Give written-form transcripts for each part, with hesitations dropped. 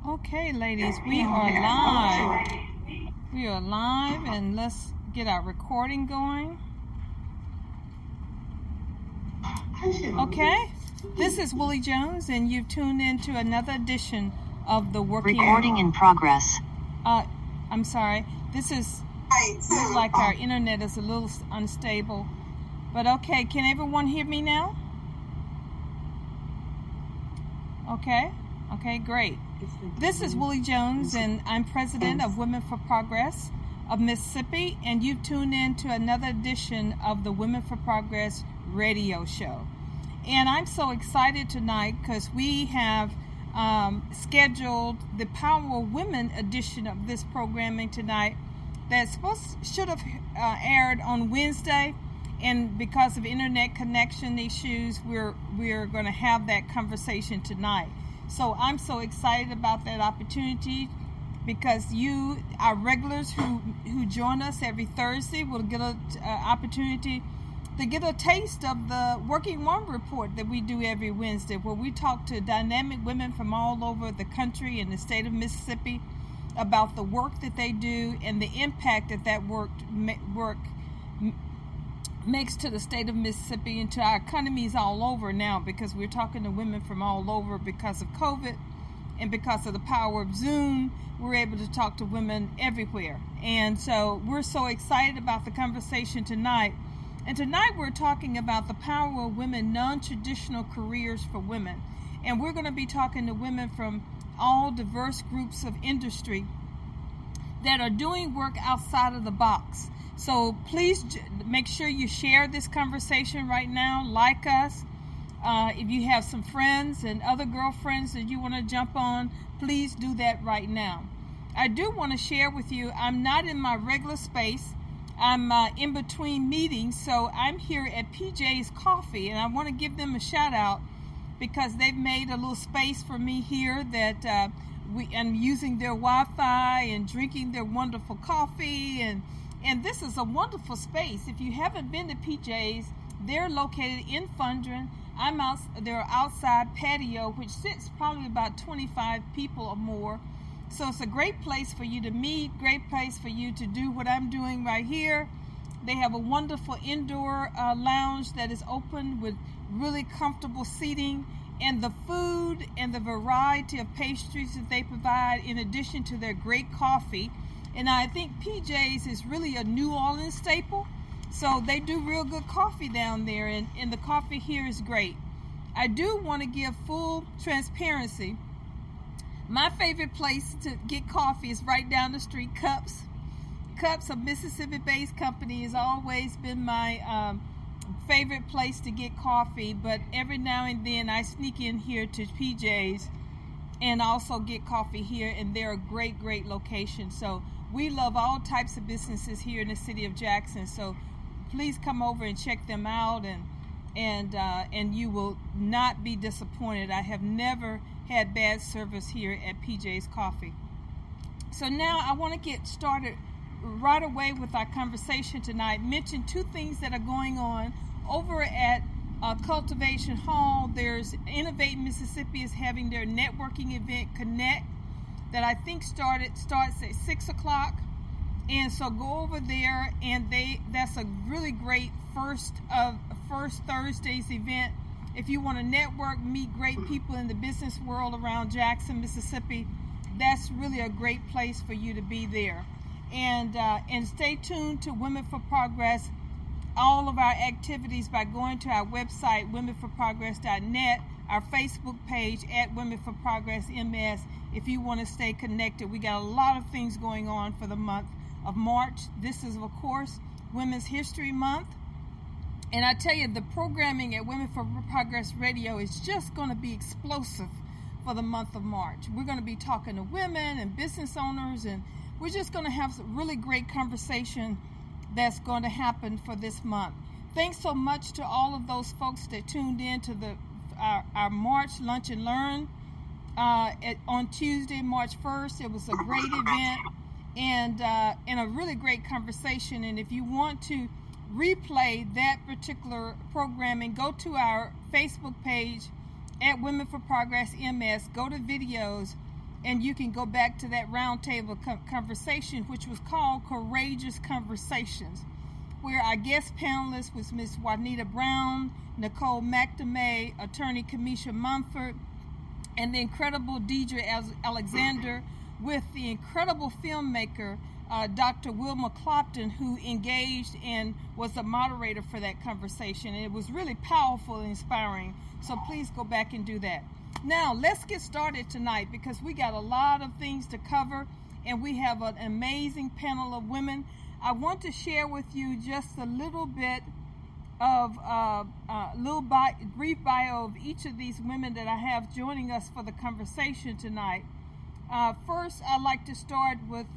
Okay, ladies, we are live. We are live, and let's get our recording going. Okay, this is Willie Jones, and you've tuned in to another edition of the Working... Recording in progress. I'm sorry. This is... Looks like our internet is a little unstable. But okay, can everyone hear me now? Okay, great. This is Willie Jones, and I'm president of Women for Progress of Mississippi, and you've tuned in to another edition of the Women for Progress radio show. And I'm so excited tonight because we have scheduled the Power of Women edition of this programming tonight that should have aired on Wednesday, and because of internet connection issues, we're going to have that conversation tonight. So I'm so excited about that opportunity because you, our regulars who join us every Thursday, will get an opportunity to get a taste of the Working One report that we do every Wednesday, where we talk to dynamic women from all over the country and the state of Mississippi about the work that they do and the impact that work makes to the state of Mississippi and to our economies all over now, because we're talking to women from all over because of COVID and because of the power of Zoom. We're able to talk to women everywhere. And so we're so excited about the conversation tonight. And tonight we're talking about the power of women, non-traditional careers for women. And we're going to be talking to women from all diverse groups of industry that are doing work outside of the box. So please make sure you share this conversation right now. Like us. If you have some friends and other girlfriends that you want to jump on, please do that right now. I do want to share with you, I'm not in my regular space. I'm in between meetings, so I'm here at PJ's Coffee, and I want to give them a shout out because they've made a little space for me here that I'm using their Wi-Fi and drinking their wonderful coffee, and this is a wonderful space. If you haven't been to PJ's, they're located in Fundren. Their outside patio, which sits probably about 25 people or more. So it's a great place for you to meet, great place for you to do what I'm doing right here. They have a wonderful indoor lounge that is open with really comfortable seating, and the food and the variety of pastries that they provide, in addition to their great coffee. And I think PJ's is really a New Orleans staple. So they do real good coffee down there, and the coffee here is great. I do want to give full transparency. My favorite place to get coffee is right down the street, Cups. Cups, a Mississippi-based company, has always been my favorite place to get coffee. But every now and then I sneak in here to PJ's and also get coffee here, and they're a great, great location. So we love all types of businesses here in the city of Jackson. So please come over and check them out, and you will not be disappointed. I have never had bad service here at PJ's Coffee. So now I want to get started right away with our conversation tonight. Mention two things that are going on over at Cultivation Hall. There's Innovate Mississippi is having their networking event, Connect, that I think starts at 6 o'clock. And so go over there, and that's a really great first Thursday's event. If you want to network, meet great people in the business world around Jackson, Mississippi, that's really a great place for you to be there. And stay tuned to Women for Progress, all of our activities, by going to our website, womenforprogress.net, our Facebook page at Women for Progress MS, if you want to stay connected. We got a lot of things going on for the month of March. This is, of course, Women's History Month. And I tell you, the programming at Women for Progress Radio is just going to be explosive for the month of March. We're going to be talking to women and business owners, and we're just going to have some really great conversation that's going to happen for this month. Thanks so much to all of those folks that tuned in to our March Lunch and Learn on Tuesday, March 1st. It was a great event and a really great conversation. And if you want to replay that particular programming, go to our Facebook page at Women for Progress MS. Go to videos, and you can go back to that roundtable conversation, which was called Courageous Conversations, where our guest panelist was Miss Juanita Brown, Nicole McNamee, attorney Kamisha Mumford, and the incredible Deidre Alexander, with the incredible filmmaker Dr. Wilma Clopton, who engaged and was the moderator for that conversation. And it was really powerful and inspiring. So please go back and do that. Now, let's get started tonight, because we got a lot of things to cover, and we have an amazing panel of women. I want to share with you just a little bit of brief bio of each of these women that I have joining us for the conversation tonight. First, I'd like to start with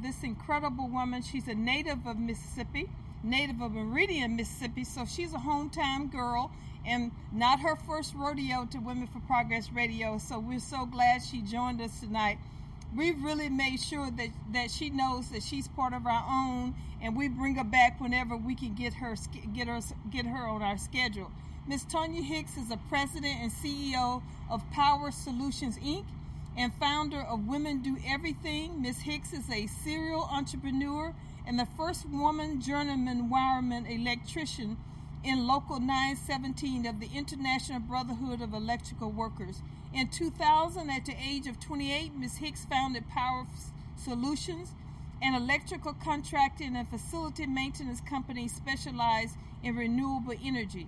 this incredible woman. She's a native of Mississippi, native of Meridian, Mississippi, so she's a hometown girl, and not her first rodeo to Women for Progress Radio, so we're so glad she joined us tonight. We've really made sure that she knows that she's part of our own, and we bring her back whenever we can get her on our schedule. Miss Tonya Hicks is the president and CEO of Power Solutions, Inc., and founder of Women Do Everything. Ms. Hicks is a serial entrepreneur and the first woman journeyman wireman electrician in Local 917 of the International Brotherhood of Electrical Workers. In 2000, at the age of 28, Ms. Hicks founded Power Solutions, an electrical contracting and facility maintenance company specialized in renewable energy.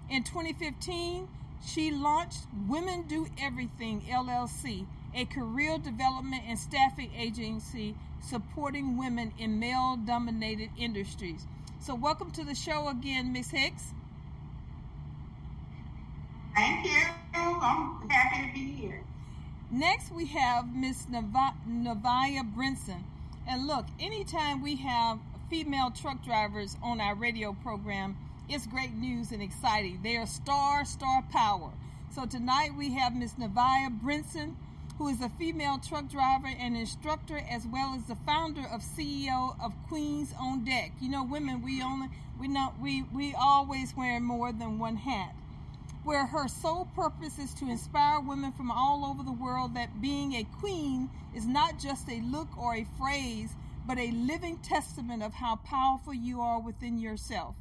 In 2015, she launched Women Do Everything, LLC, a career development and staffing agency supporting women in male-dominated industries. So welcome to the show again, Ms. Hicks. Thank you. I'm happy to be here. Next, we have Miss Nevaya Brinson. And look, anytime we have female truck drivers on our radio program, it's great news and exciting. They are star power. So tonight we have Miss Nevaya Brinson, who is a female truck driver and instructor, as well as the founder of CEO of Queens on Deck. You know, women, we always wear more than one hat. Where her sole purpose is to inspire women from all over the world that being a queen is not just a look or a phrase, but a living testament of how powerful you are within yourself.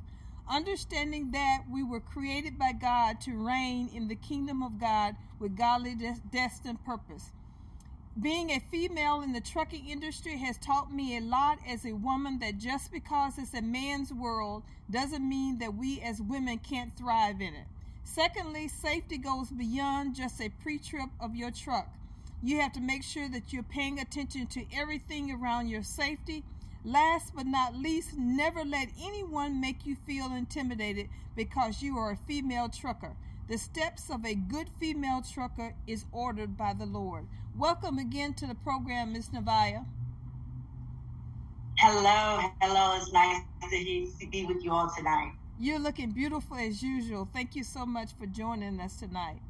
Understanding that we were created by God to reign in the kingdom of God with godly destined purpose. Being a female in the trucking industry has taught me a lot as a woman, that just because it's a man's world doesn't mean that we as women can't thrive in it. Secondly, safety goes beyond just a pre-trip of your truck. You have to make sure that you're paying attention to everything around your safety. Last but not least, never let anyone make you feel intimidated because you are a female trucker. The steps of a good female trucker is ordered by the Lord. Welcome again to the program, Ms. Nevaya. Hello. It's nice to be with you all tonight. You're looking beautiful as usual. Thank you so much for joining us tonight.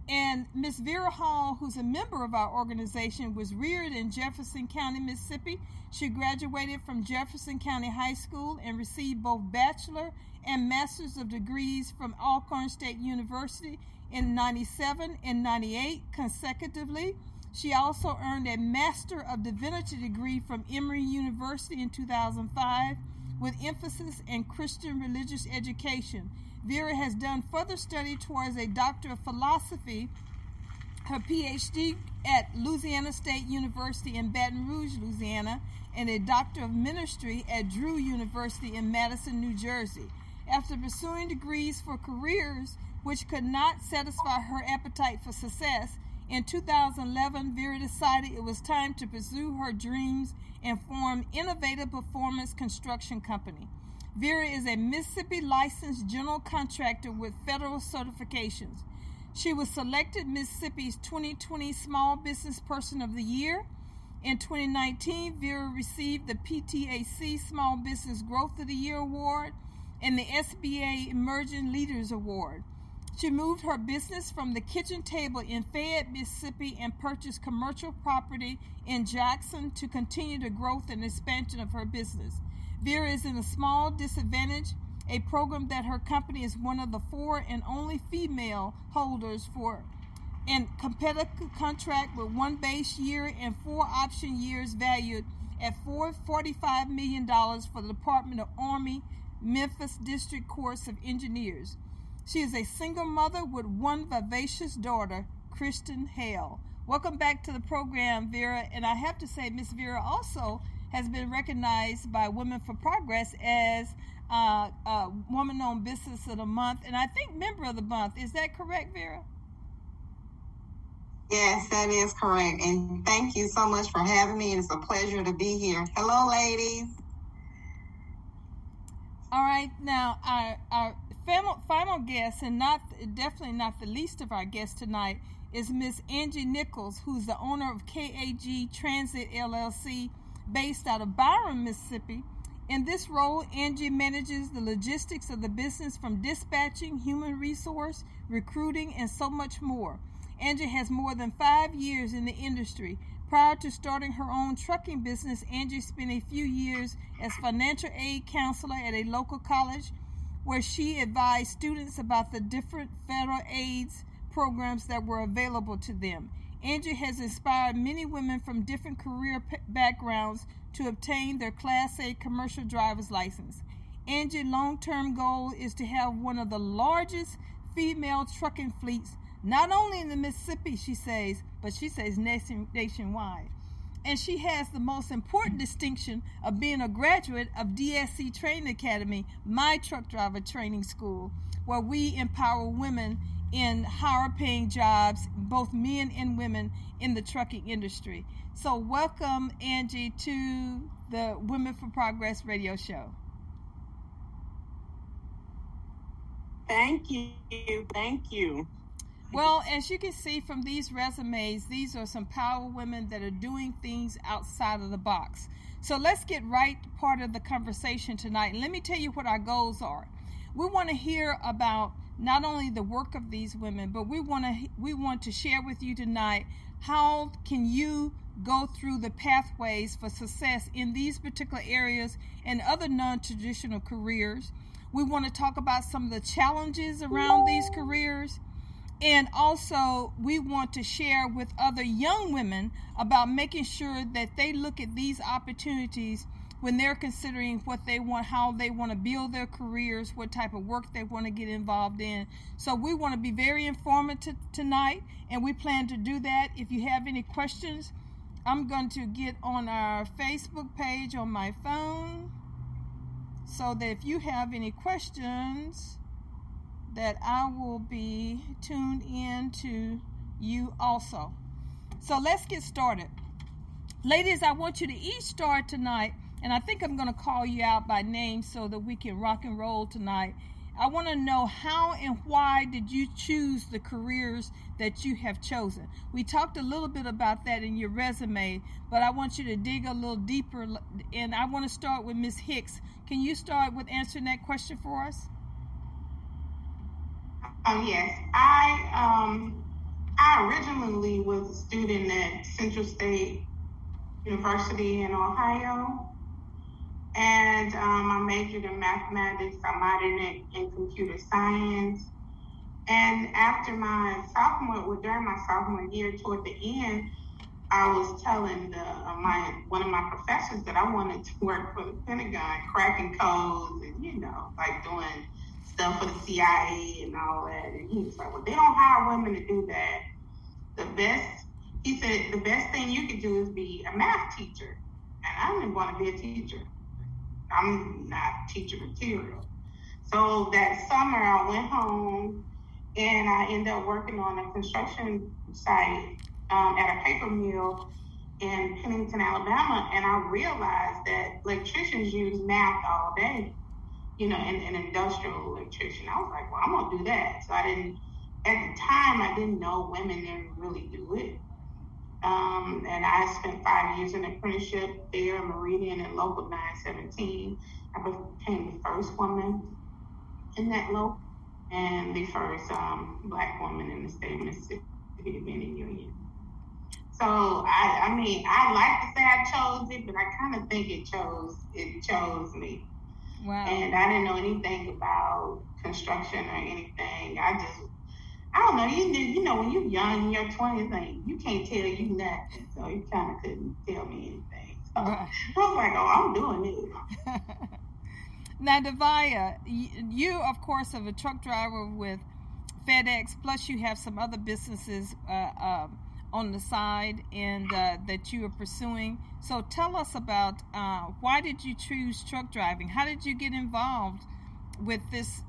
And Miss Vera Hall, who's a member of our organization, was reared in Jefferson County, Mississippi. She graduated from Jefferson County High School and received both bachelor and master's of degrees from Alcorn State University in 97 and 98 consecutively. She also earned a Master of Divinity degree from Emory University in 2005 with emphasis in Christian religious education. Vera has done further study towards a Doctor of Philosophy, her PhD at Louisiana State University in Baton Rouge, Louisiana, and a Doctor of Ministry at Drew University in Madison, New Jersey. After pursuing degrees for careers which could not satisfy her appetite for success, in 2011, Vera decided it was time to pursue her dreams and form Innovative Performance Construction Company. Vera is a Mississippi licensed general contractor with federal certifications. She was selected Mississippi's 2020 Small Business Person of the Year. In 2019, Vera received the PTAC Small Business Growth of the Year Award and the SBA Emerging Leaders Award. She moved her business from the kitchen table in Fayette, Mississippi, and purchased commercial property in Jackson to continue the growth and expansion of her business. Vera is in a small disadvantage, a program that her company is one of the 4 and only female holders for and competitive contract with 1 base year and 4 option years valued at $445 million for the Department of Army Memphis District Corps of Engineers. She is a single mother with 1 vivacious daughter, Kristen Hale. Welcome back to the program, Vera. And I have to say, Miss Vera also has been recognized by Women for Progress as Woman-Owned Business of the Month, and I think Member of the Month. Is that correct, Vera? Yes, that is correct. And thank you so much for having me. It's a pleasure to be here. Hello, ladies. All right, now our final guest, and definitely not the least of our guests tonight, is Miss Angie Nichols, who's the owner of KAG Transit LLC, based out of Byron, Mississippi. In this role, Angie manages the logistics of the business, from dispatching, human resource, recruiting, and so much more. Angie has more than 5 years in the industry. Prior to starting her own trucking business, Angie spent a few years as financial aid counselor at a local college, where she advised students about the different federal aids programs that were available to them. Angie has inspired many women from different career backgrounds to obtain their Class A commercial driver's license. Angie's long-term goal is to have one of the largest female trucking fleets, not only in the Mississippi, she says, but she says nationwide. And she has the most important distinction of being a graduate of DSC Training Academy, my truck driver training school, where we empower women in higher paying jobs, both men and women, in the trucking industry. So welcome, Angie, to the Women for Progress radio show. Thank you. Well, as you can see from these resumes, these are some power women that are doing things outside of the box. So let's get right part of the conversation tonight. And let me tell you what our goals are. We want to hear about not only the work of these women, but we want to share with you tonight, how can you go through the pathways for success in these particular areas and other non-traditional careers. We want to talk about some of the challenges around these careers. And also, we want to share with other young women about making sure that they look at these opportunities when they're considering what they want, how they want to build their careers, what type of work they want to get involved in. So we want to be very informative tonight, and we plan to do that. If you have any questions, I'm going to get on our Facebook page on my phone, so that if you have any questions, that I will be tuned in to you also. So let's get started. Ladies, I want you to each start tonight, and I think I'm going to call you out by name so that we can rock and roll tonight. I want to know, how and why did you choose the careers that you have chosen? We talked a little bit about that in your resume, but I want you to dig a little deeper, and I want to start with Ms. Hicks. Can you start with answering that question for us? Yes. I originally was a student at Central State University in Ohio, and I majored in mathematics. I minored in computer science. And after during my sophomore year, toward the end, I was telling one of my professors that I wanted to work for the Pentagon, cracking codes and, like doing stuff for the CIA and all that. And he was like, well, they don't hire women to do that. He said, the best thing you could do is be a math teacher. And I didn't want to be a teacher. I'm not teacher material. So that summer I went home and I ended up working on a construction site at a paper mill in Pennington, Alabama. And I realized that electricians use math all day, and industrial electrician. I was like, well, I'm going to do that. So at the time, I didn't know women didn't really do it. And I spent 5 years in apprenticeship there in Meridian and Local 917. I became the first woman in that local and the first Black woman in the state of Mississippi to be in union. So I like to say I chose it, but I kind of think it chose me. Wow. And I didn't know anything about construction or anything. I I don't know. You know, when you're young in your 20s, like, you can't tell you nothing. So you kind of couldn't tell me anything. So Right. I was like, oh, I'm doing this. Now, Nevaya, you, of course, are a truck driver with FedEx, plus you have some other businesses on the side and that you are pursuing. So tell us about why did you choose truck driving? How did you get involved with this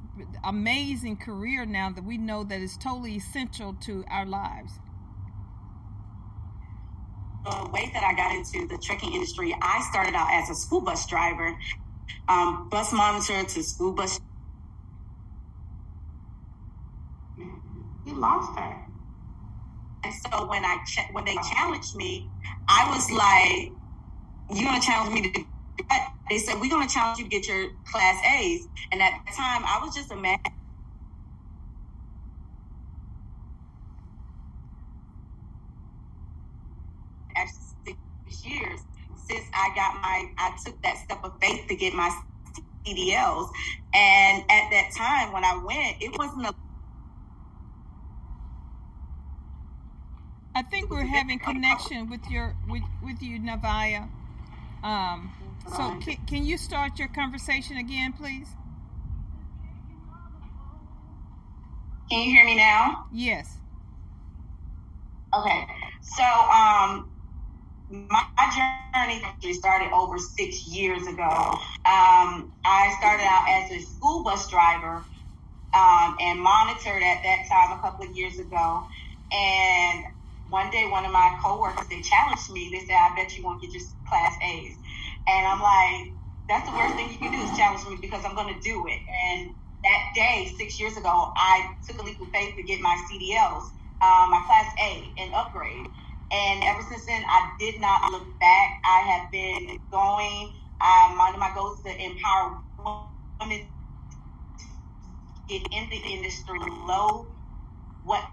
amazing career now that we know that is totally essential to our lives? The way that I got into the trucking industry, I started out as a school bus driver, bus monitor to school bus. You lost her. And so when they challenged me, I was like, "You're gonna challenge me to?" They said, "We're gonna challenge you to get your Class A's." And at the time, I was just a man. After 6 years since I took that step of faith to get my CDLs, and at that time when I went, it wasn't a. I think we're having connection with you, Nevaya. So can you start your conversation again, please? Can you hear me now? Yes. Okay. So my journey actually started over 6 years ago. I started out as a school bus driver and monitored at that time a couple of years ago. And one day, one of my coworkers, they challenged me. They said, "I bet you won't get your Class A's." And I'm like, that's the worst thing you can do is challenge me, because I'm going to do it. And that day, 6 years ago, I took a leap of faith to get my CDLs, my Class A, and upgrade. And ever since then, I did not look back. I have been going. One of my goals is to empower women to get in the industry below what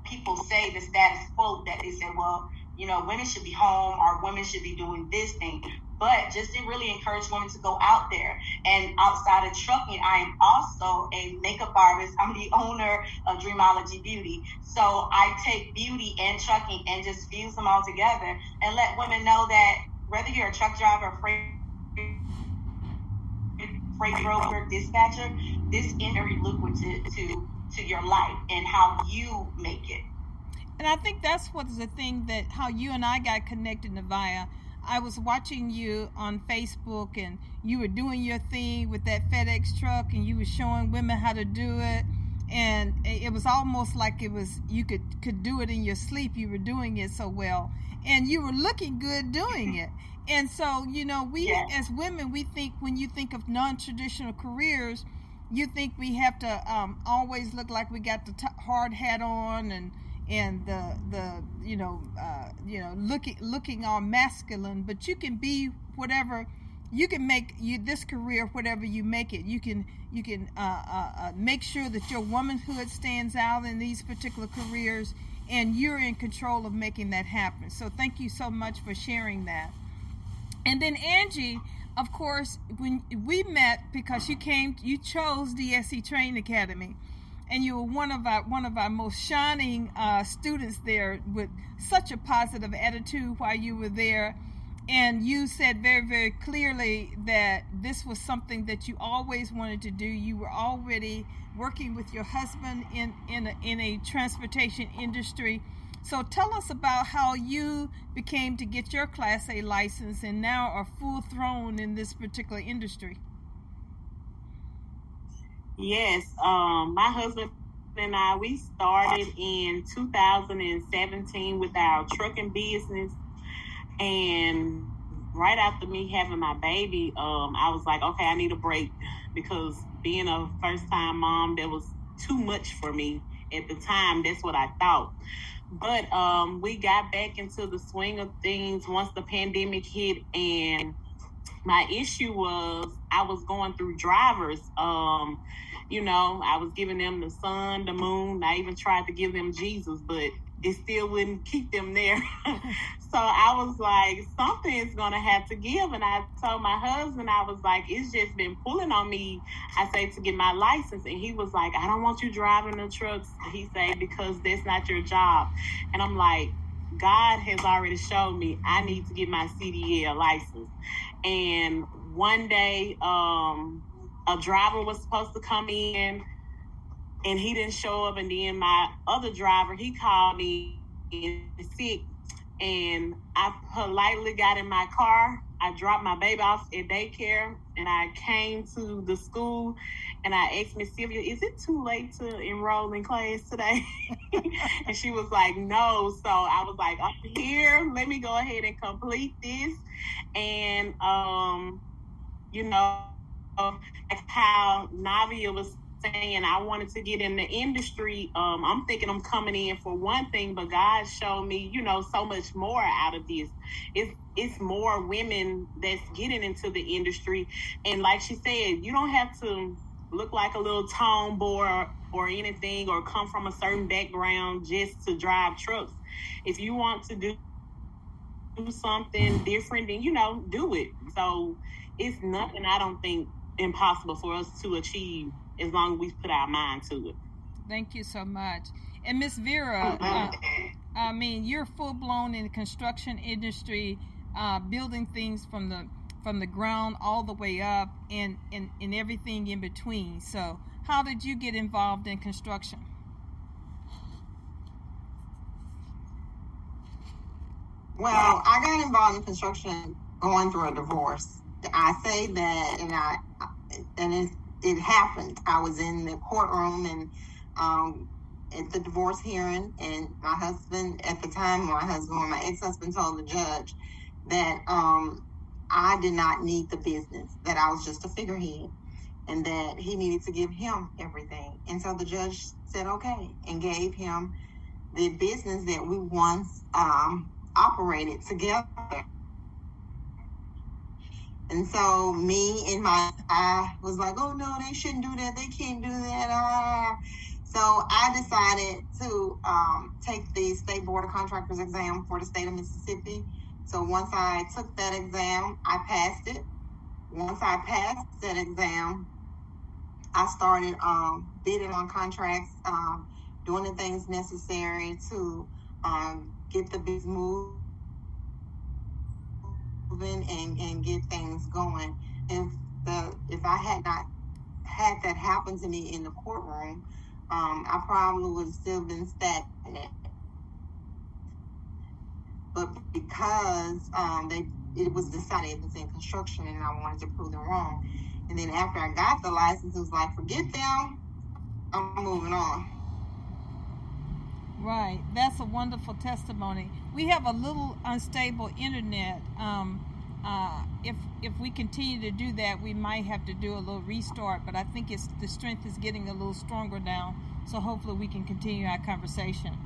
people say, the status quo that they say, well, you know, women should be home or women should be doing this thing. But just to really encourage women to go out there. And outside of trucking, I am also a makeup artist. I'm the owner of Dreamology Beauty. So I take beauty and trucking and just fuse them all together and let women know that whether you're a truck driver, freight broker, dispatcher, this is very lucrative to your life and how you make it. And I think that's what's the thing, that how you and I got connected, Nevaya. I was watching you on Facebook, and you were doing your thing with that FedEx truck, and you were showing women how to do it. And it was almost like it was, you could do it in your sleep. You were doing it so well, and you were looking good doing it. And so, you know, we as women, we think, when you think of non-traditional careers, you think we have to always look like we got the hard hat on and the looking all masculine. But you can be whatever. You can make this career whatever you make it. You can make sure that your womanhood stands out in these particular careers, and you're in control of making that happen. So thank you so much for sharing that. And then Angie, of course, when we met, because you chose DSC Training Academy, and you were one of our most shining students there, with such a positive attitude while you were there. And you said very, very clearly that this was something that you always wanted to do. You were already working with your husband in a transportation industry. So tell us about how you became to get your Class A license and now are full thrown in this particular industry. Yes, my husband and I, we started in 2017 with our trucking business. And right after me having my baby, I was like, okay, I need a break, because being a first-time mom, that was too much for me at the time. That's what I thought. But we got back into the swing of things once the pandemic hit, and my issue was I was going through drivers. I was giving them the sun, the moon. I even tried to give them Jesus, but it still wouldn't keep them there. So I was like, something is going to have to give. And I told my husband, I was like, it's just been pulling on me, I say, to get my license. And he was like, I don't want you driving the trucks. He said, because that's not your job. And I'm like, God has already showed me I need to get my CDL license. And one day, a driver was supposed to come in, and he didn't show up. And then my other driver, he called me sick. And I politely got in my car. I dropped my baby off at daycare, and I came to the school, and I asked Miss Sylvia, is it too late to enroll in class today? And she was like, no. So I was like, I'm here. Let me go ahead and complete this. And, you know, like how Navia was saying, I wanted to get in the industry. I'm thinking I'm coming in for one thing, but God showed me, you know, so much more out of this. It's more women that's getting into the industry. And like she said, you don't have to look like a little tomboy or anything, or come from a certain background just to drive trucks. If you want to do something different, then, you know, do it. So it's nothing, I don't think, impossible for us to achieve, as long as we put our mind to it. Thank you so much. And Miss Vera, I mean, you're full blown in the construction industry, building things from the ground all the way up, and everything in between. So how did you get involved in construction? Well, I got involved in construction going through a divorce. I say that, and it happened. I was in the courtroom and at the divorce hearing, and my husband at the time, my ex-husband told the judge that I did not need the business, that I was just a figurehead, and that he needed to give him everything. And so the judge said okay, and gave him the business that we once operated together. And so I was like, oh no, they shouldn't do that. They can't do that. So I decided to take the State Board of Contractors exam for the state of Mississippi. So once I took that exam, I passed it. Once I passed that exam, I started bidding on contracts, doing the things necessary to get the business moving and get things going. If I had not had that happen to me in the courtroom, I probably would have still been stagnant. But because it was decided it was in construction, and I wanted to prove them wrong. And then after I got the license, it was like, forget them, I'm moving on. Right, that's a wonderful testimony. We have a little unstable internet. If we continue to do that, we might have to do a little restart. But I think the strength is getting a little stronger now. So hopefully we can continue our conversation.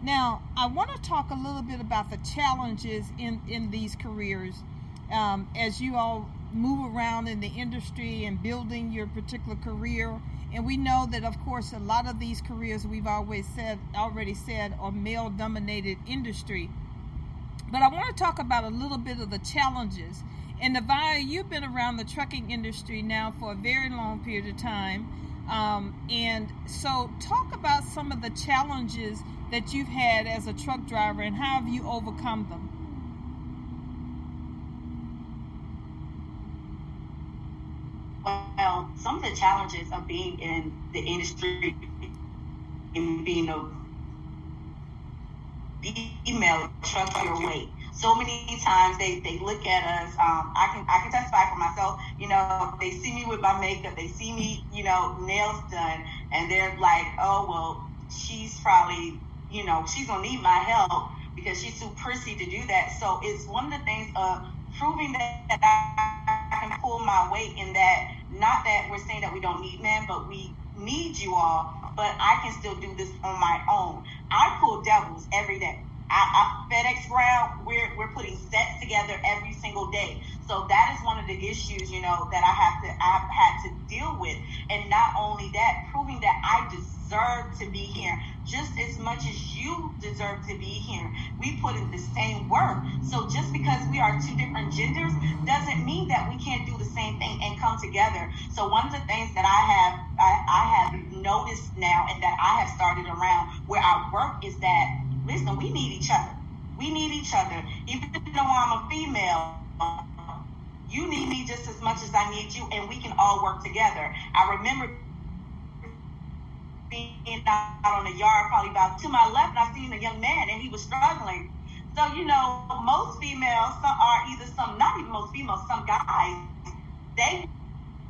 Now, I want to talk a little bit about the challenges in these careers as you all move around in the industry and building your particular career. And we know that, of course, a lot of these careers we've already said are male-dominated industry. But I want to talk about a little bit of the challenges. And Nevaya, you've been around the trucking industry now for a very long period of time. And so talk about some of the challenges that you've had as a truck driver, and how have you overcome them? Well, some of the challenges of being in the industry and being a female truck your weight. So many times they look at us. I can testify for myself. You know, they see me with my makeup, they see me, you know, nails done, and they're like, oh well, she's probably, you know, she's gonna need my help because she's too prissy to do that. So it's one of the things of proving that I can pull my weight, in that, not that we're saying that we don't need men, but we need you all, but I can still do this on my own. I pull doubles every day. FedEx Ground, we're putting sets together every single day. So that is one of the issues, that I've had to deal with. And not only that, proving that I deserve to be here just as much as you deserve to be here. We put in the same work. So just because we are two different genders doesn't mean that we can't do the same thing and come together. So one of the things that I have noticed now and that I have started around where I work is that, listen, we need each other. We need each other. Even though I'm a female, you need me just as much as I need you, and we can all work together. I remember being out on the yard, probably about to my left, and I seen a young man, and he was struggling. So, most females, not even most females, some guys, they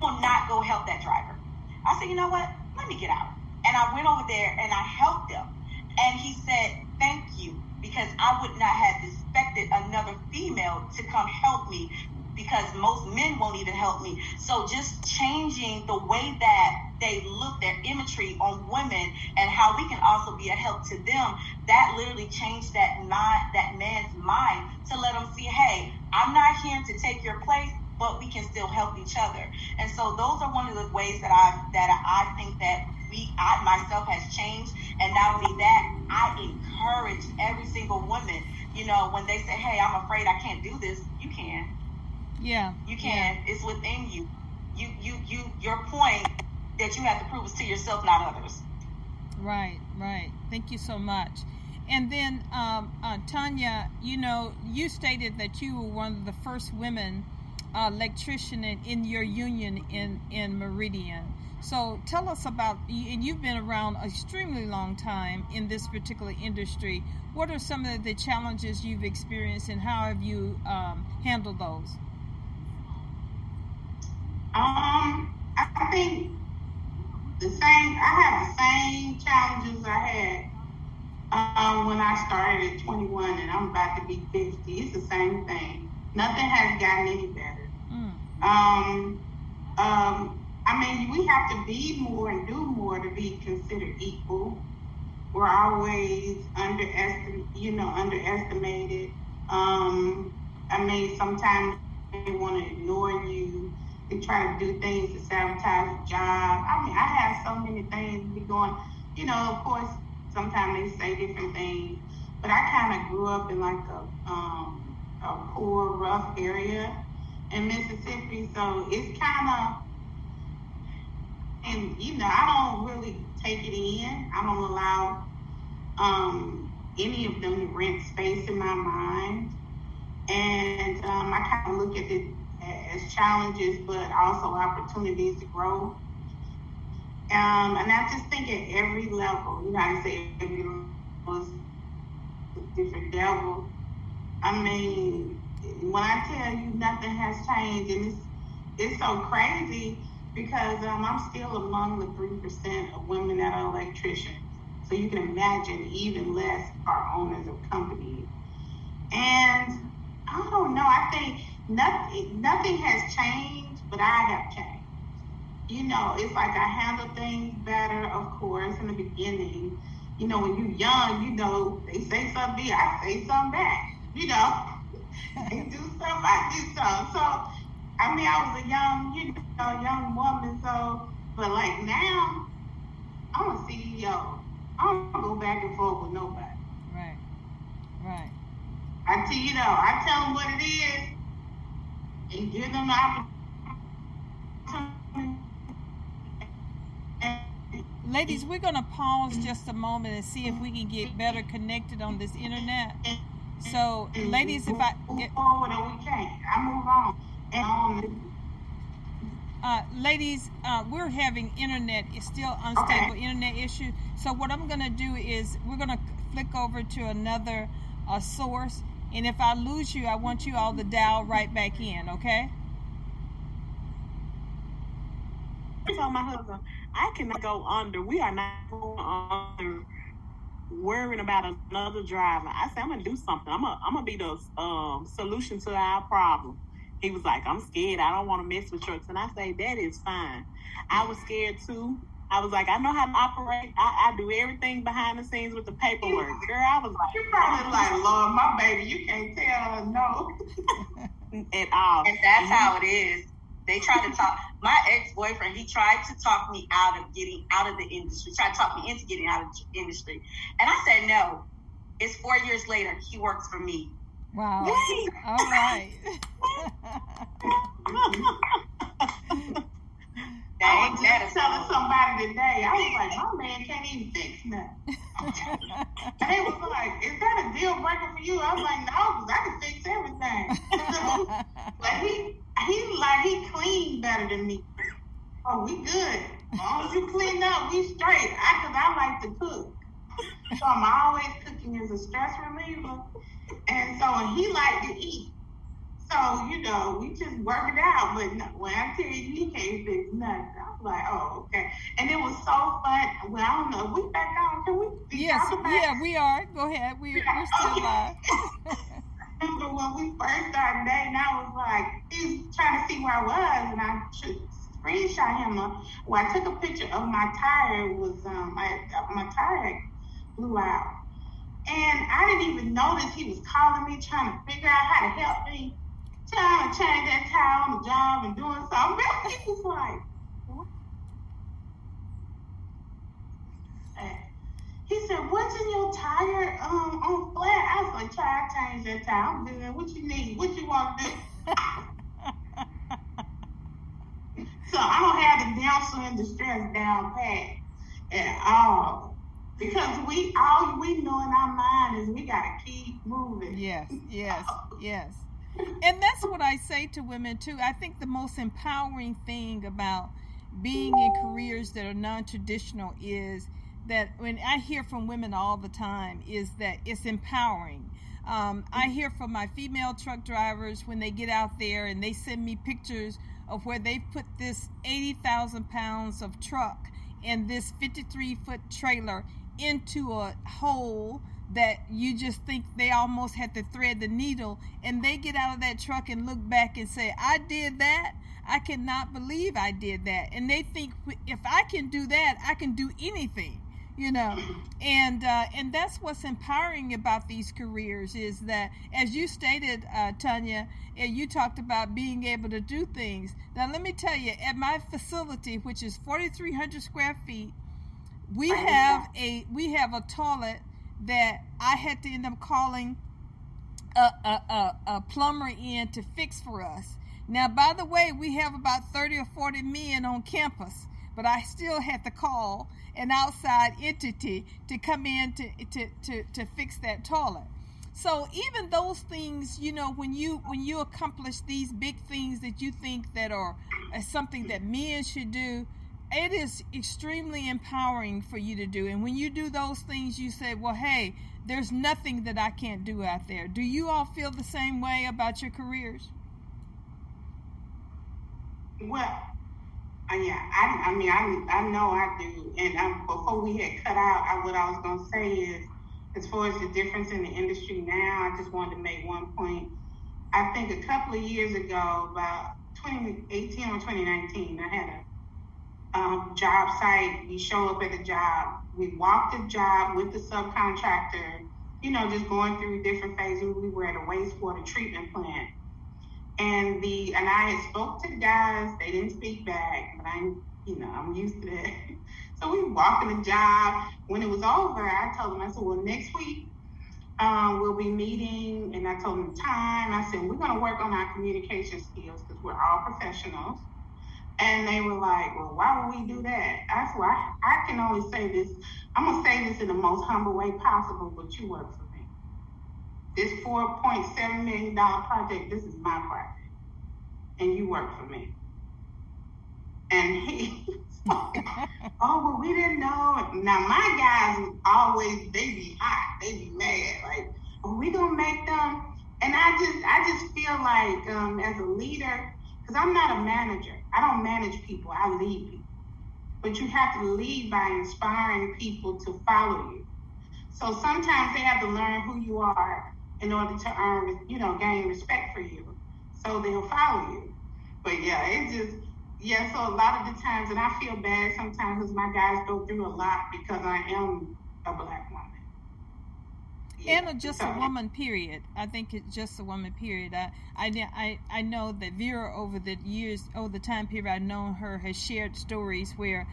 will not go help that driver. I said, you know what? Let me get out. And I went over there, and I helped him. And he said, thank you, because I would not have expected another female to come help me, because most men won't even help me. So just changing the way that they look, their imagery on women, and how we can also be a help to them, that literally changed that man's mind to let him see, hey, I'm not here to take your place, but we can still help each other. And so those are one of the ways that I think that I myself has changed. And not only that, I encourage every single woman, when they say, hey, I'm afraid I can't do this, you can. Yeah. You can. Yeah. It's within you. Your point that you have to prove is to yourself, not others. Right. Thank you so much. And then, Tonya, you stated that you were one of the first women electrician in your union in Meridian. So tell us about, and you've been around an extremely long time in this particular industry. What are some of the challenges you've experienced, and how have you handled those? I think I have the same challenges I had when I started at 21, and I'm about to be 50. It's the same thing. Nothing has gotten any better. We have to be more and do more to be considered equal. We're always underestimated. Sometimes they want to ignore you. They try to do things to sabotage the job. I have so many things be going. Of course, sometimes they say different things, but I kind of grew up in like a poor, rough area in Mississippi, so it's kind of, and I don't really take it in. I don't allow any of them to rent space in my mind, and I kind of look at it as challenges, but also opportunities to grow. And I just think at every level, I say every level is a different devil. When I tell you nothing has changed, and it's so crazy because I'm still among the 3% of women that are electricians. So you can imagine even less are owners of companies. And I don't know, I think nothing has changed, but I have changed. It's like I handle things better, of course, in the beginning. When you're young, they say something, I say something back. They do something, I do something. So, I was a young woman, so, but like now, I'm a CEO. I don't go back and forth with nobody. Right. I tell them what it is and give them the opportunity. Ladies, we're going to pause just a moment and see if we can get better connected on this internet. So, ladies, if I... forward or we can't. I move on. Ladies, we're having still unstable internet issue. So what I'm going to do is we're going to flick over to another source. And if I lose you, I want you all to dial right back in, okay? I told my husband, I cannot go under. We are not going under worrying about another driver. I said, I'm going to do something. I'm going to be the solution to our problem. He was like, I'm scared. I don't want to mess with trucks. And I say, that is fine. I was scared too. I was like, I know how to operate. I do everything behind the scenes with the paperwork. Girl, I was like, you're probably like, Lord, my baby, you can't tell her no. At all. And that's how it is. They try to talk. My ex-boyfriend, he tried to talk me out of getting out of the industry. Tried to talk me into getting out of the industry. And I said no. It's 4 years later. He works for me. Wow. All right. I was just telling somebody today, I was like, my man can't even fix nothing. And they was like, is that a deal breaker for you? I was like, no, because I can fix everything. But he clean better than me. Oh, we good. As long as you clean up, we straight. Because I like to cook. So I'm always cooking as a stress reliever. And so he liked to eat. So, we just work it out. But when I tell you he can't fix nothing, I was like, oh, okay. And it was so fun. Well, I don't know. We back on. Can we? Yes, yeah, we are. Go ahead. We're still live. Remember when we first started dating, I was like, he was trying to see where I was, and I screenshot him. I took a picture of my tire. My tire blew out. And I didn't even notice he was calling me, trying to figure out how to help me. Trying to change that tire on the job and doing something. He was like, what? He said, what's in your tire on flat? I was like, try to change that tire. I'm good. What you need? What you want to do? So I don't have the damsel in distress down pat at all. Because all we know in our mind is we got to keep moving. Yes. And that's what I say to women too. I think the most empowering thing about being in careers that are non-traditional is that when I hear from women all the time is that it's empowering. I hear from my female truck drivers when they get out there and they send me pictures of where they put this 80,000 pounds of truck and this 53-foot trailer into a hole that you just think they almost had to thread the needle, and they get out of that truck and look back and say, I did that. I cannot believe I did that. And they think, if I can do that, I can do anything, and that's what's empowering about these careers is that, as you stated, Tonya, you talked about being able to do things. Now let me tell you, at my facility, which is 4,300 square feet, we have a toilet that I had to end up calling a plumber in to fix for us. Now, by the way, we have about 30 or 40 men on campus, but I still had to call an outside entity to come in to fix that toilet. So even those things, when you accomplish these big things that you think that are something that men should do, it is extremely empowering for you to do. And when you do those things, you say, well, hey, there's nothing that I can't do out there. Do you all feel the same way about your careers? Well, yeah, I know I do. And before we had cut out, what I was going to say is, as far as the difference in the industry now, I just wanted to make one point. I think a couple of years ago, about 2018 or 2019, I had a job site. We show up at the job. We walk the job with the subcontractor, just going through different phases. We were at a wastewater treatment plant. And I had spoke to the guys. They didn't speak back, but I'm used to that. So we walked in the job. When it was over, I told them, I said, well, next week we'll be meeting. And I told them the time. I said, we're going to work on our communication skills because we're all professionals. And they were like, well, why would we do that? I said, well, I can only say this. I'm going to say this in the most humble way possible, but you work for me. This $4.7 million project, this is my project. And you work for me. And he was like, oh, well, we didn't know. Now, my guys always, they be hot. They be mad. Like, are we going to make them? And I just feel like as a leader, because I'm not a manager. I don't manage people. I lead people. But you have to lead by inspiring people to follow you. So sometimes they have to learn who you are in order to earn, gain respect for you. So they'll follow you. But yeah, Yeah, so a lot of the times, and I feel bad sometimes because my guys go through a lot because I am a Black woman. Yeah. And just a woman, period. I think it's just a woman, period. I know that Vera over the time period I've known her has shared stories where,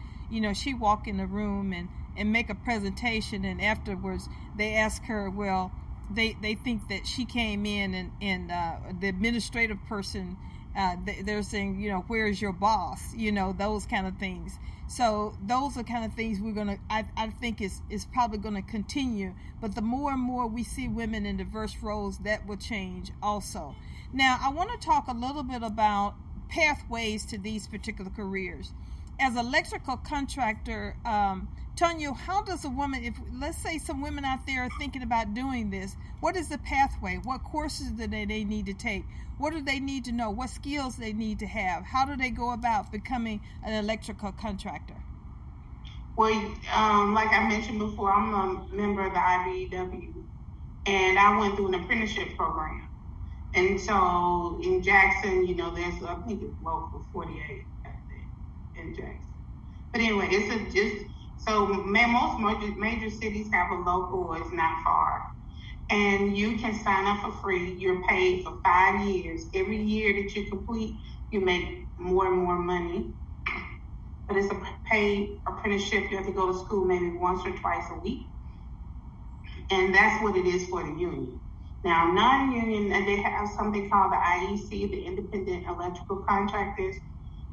she walk in the room and make a presentation, and afterwards they ask her, well, they think that she came in and the administrative person, they're saying, where's your boss? Those kind of things. So those are kind of things I think is probably going to continue. But the more and more we see women in diverse roles, that will change also. Now, I want to talk a little bit about pathways to these particular careers. As an electrical contractor, Tonya, how does a woman, if let's say some women out there are thinking about doing this, what is the pathway? What courses do they need to take? What do they need to know? What skills they need to have? How do they go about becoming an electrical contractor? Well, like I mentioned before, I'm a member of the IBEW, and I went through an apprenticeship program. And so in Jackson, there's, I think it's local 48 in Jackson. But anyway, most major cities have a local, it's not far. And you can sign up for free. You're paid for 5 years. Every year that you complete, you make more and more money. But it's a paid apprenticeship. You have to go to school maybe once or twice a week. And that's what it is for the union. Now, non-union, they have something called the IEC, the Independent Electrical Contractors,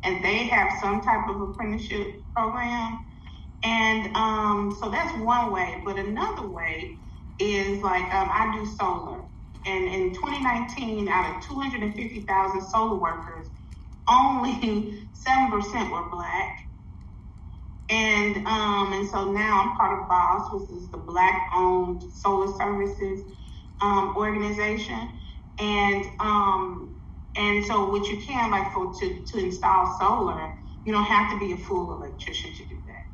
and they have some type of apprenticeship program. And so that's one way. But another way is I do solar. And in 2019, out of 250,000 solar workers, only 7% were Black. And so now I'm part of BOSS, which is the Black-owned solar services organization. And so what you can, to install solar, you don't have to be a full electrician to do that.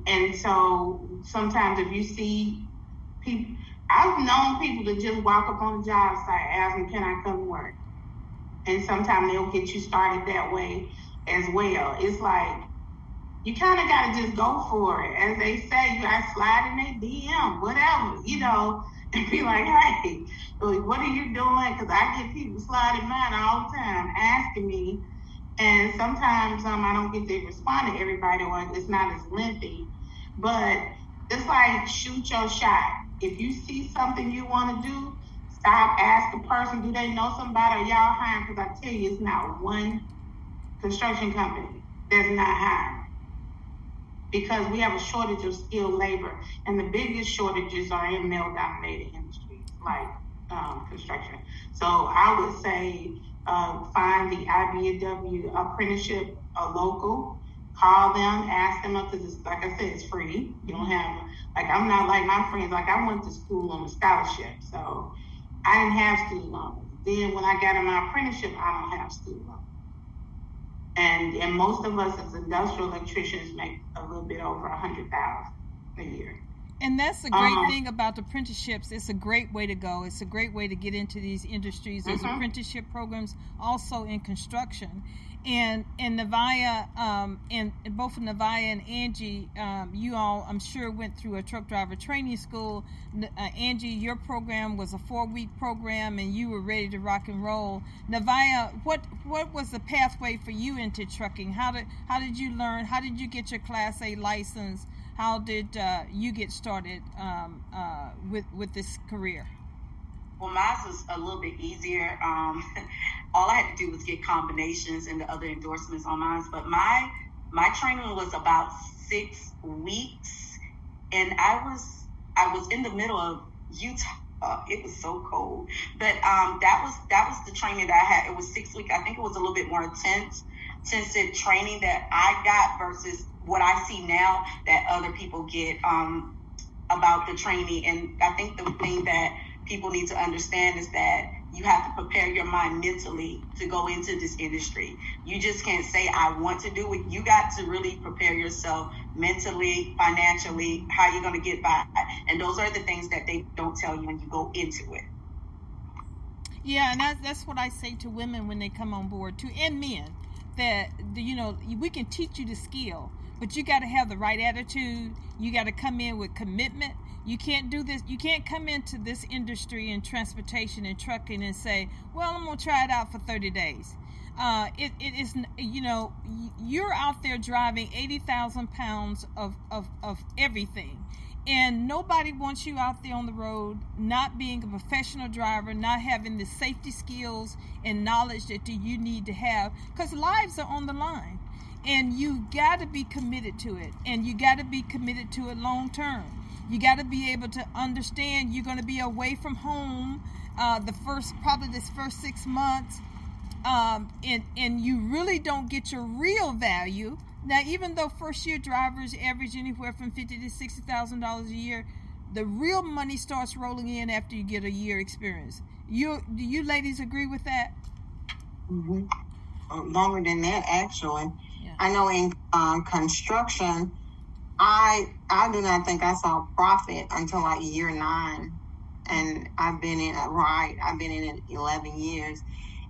And so sometimes if you see people, I've known people to just walk up on the job site, ask them, can I come work? And sometimes they'll get you started that way as well. It's like, you kind of got to just go for it. As they say, you got to slide in their DM, whatever, and be like, hey, what are you doing? Because I get people sliding mine all the time, asking me. And sometimes I don't get to respond to everybody, or it's not as lengthy. But it's like, shoot your shot. If you see something you want to do, stop, ask the person, do they know somebody, or y'all hiring? Because I tell you, it's not one construction company that's not hiring. Because we have a shortage of skilled labor, and the biggest shortages are in male-dominated industries like construction. So I would say find the IBEW apprenticeship local, call them, ask them, because it's, like I said, it's free. You don't have, I'm not like my friends, I went to school on a scholarship, so I didn't have student loans. Then when I got in my apprenticeship, I don't have student loans. And most of us as industrial electricians make a little bit over $100,000 a year. And that's the great thing about the apprenticeships. It's a great way to go. It's a great way to get into these industries. There's apprenticeship programs also in construction. And Nevaya, and both Nevaya and Angie, you all, I'm sure, went through a truck driver training school. Angie, your program was a 4-week program, and you were ready to rock and roll. Nevaya, what was the pathway for you into trucking? How did you learn? How did you get your Class A license? How did you get started with this career? Well, mine was a little bit easier. All I had to do was get combinations and the other endorsements on mine. But my training was about 6 weeks, and I was in the middle of Utah. It was so cold, but that was the training that I had. It was 6 weeks. I think it was a little bit more intensive training that I got versus what I see now that other people get about the training. And I think the thing that people need to understand is that you have to prepare your mind mentally to go into this industry. You just can't say, I want to do it. You got to really prepare yourself mentally, financially, how you're going to get by. And those are the things that they don't tell you when you go into it. Yeah, and that's what I say to women when they come on board too, and men. that, we can teach you the skill, but you got to have the right attitude. You got to come in with commitment. You can't do this. You can't come into this industry in transportation and trucking and say, well, I'm going to try it out for 30 days. It is, you're out there driving 80,000 pounds of everything. And nobody wants you out there on the road not being a professional driver, not having the safety skills and knowledge that you need to have, because lives are on the line. And you got to be committed to it. And you got to be committed to it long term. You got to be able to understand you're going to be away from home this first 6 months. And you really don't get your real value. Now, even though first-year drivers average anywhere from $50,000 to $60,000 a year, the real money starts rolling in after you get a year experience. Do you ladies agree with that? Mm-hmm. Longer than that, actually. Yeah. I know in construction, I do not think I saw profit until like year 9, and I've been in it 11 years,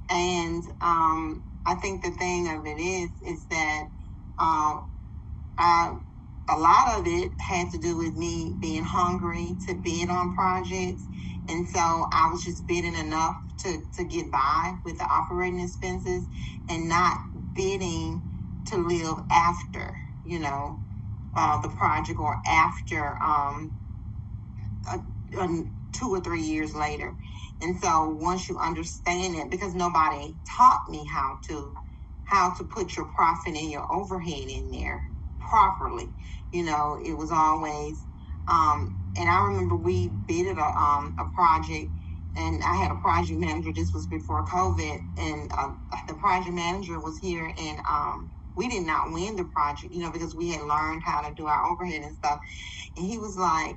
and I think the thing of it is that a lot of it had to do with me being hungry to bid on projects. And so I was just bidding enough to get by with the operating expenses and not bidding to live after, the project or after 2 or 3 years later. And so once you understand it, because nobody taught me how to put your profit and your overhead in there properly. It was always, and I remember we bidded a project, and I had a project manager. This was before COVID, and the project manager was here, and we did not win the project, because we had learned how to do our overhead and stuff. And he was like,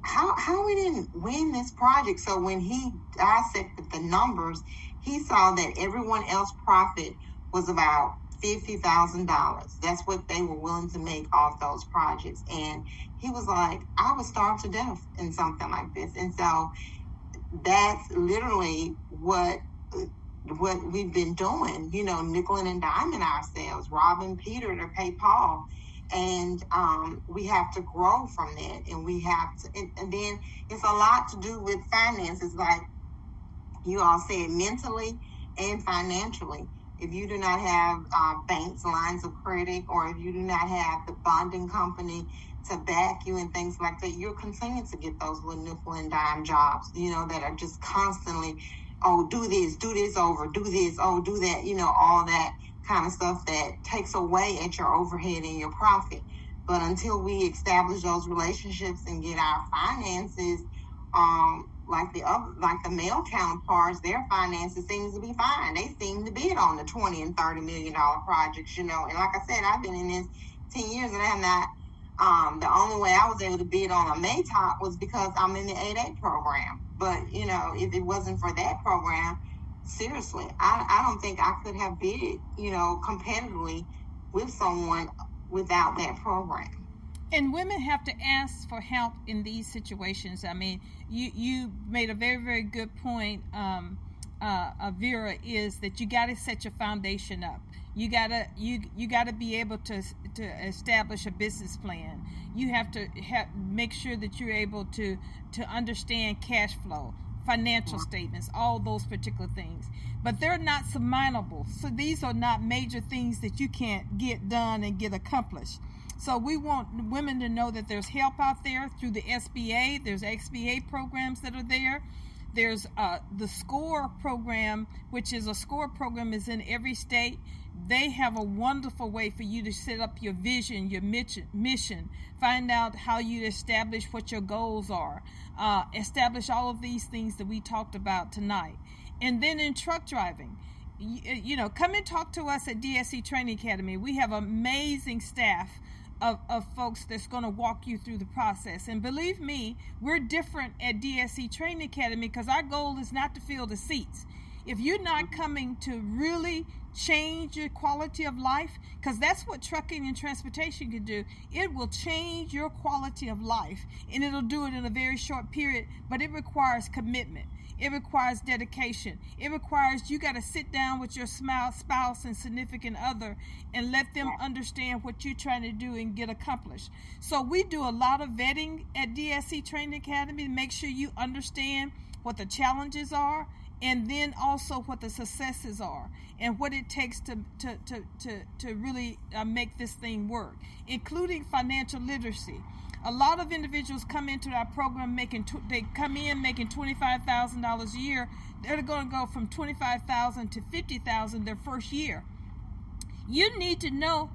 how we didn't win this project? So when he dissected the numbers, he saw that everyone else's profit was about $50,000. That's what they were willing to make off those projects. And he was like, I would starve to death in something like this. And so that's literally what we've been doing, nickel and diming ourselves, robbing Peter to pay Paul. And we have to grow from that. And we have to, and then it's a lot to do with finances, like you all said, mentally and financially. If you do not have banks, lines of credit, or if you do not have the bonding company to back you and things like that, you're continuing to get those little nickel and dime jobs, that are just constantly, do this over, do this, do that, all that kind of stuff that takes away at your overhead and your profit. But until we establish those relationships and get our finances, like the male counterparts, their finances seems to be fine. They seem to bid on the $20 and $30 million projects, And like I said, I've been in this 10 years, and I have not. The only way I was able to bid on a Maytop was because I'm in the 8A program. But if it wasn't for that program, seriously, I don't think I could have bid, competitively with someone without that program. And women have to ask for help in these situations. I mean, you made a very, very good point, Vera, is that you got to set your foundation up. You gotta be able to establish a business plan. You have to make sure that you're able to understand cash flow, financial statements, all those particular things. But they're not surmountable. So these are not major things that you can't get done and get accomplished. So we want women to know that there's help out there through the SBA. There's XBA programs that are there. There's the SCORE program, which is a SCORE program is in every state. They have a wonderful way for you to set up your vision, your mission, find out how you establish what your goals are, establish all of these things that we talked about tonight. And then in truck driving, come and talk to us at DSC Training Academy. We have amazing staff of folks that's going to walk you through the process. And believe me, we're different at DSC Training Academy because our goal is not to fill the seats. If you're not coming to really change your quality of life, because that's what trucking and transportation can do. It will change your quality of life, and it'll do it in a very short period, but it requires commitment. It requires dedication. It requires you got to sit down with your spouse and significant other and let them understand what you're trying to do and get accomplished. So we do a lot of vetting at DSC Training Academy to make sure you understand what the challenges are, and then also what the successes are and what it takes to really make this thing work, including financial literacy. A lot of individuals come into our program making $25,000 a year. They're going to go from $25,000 to $50,000 their first year. You need to know.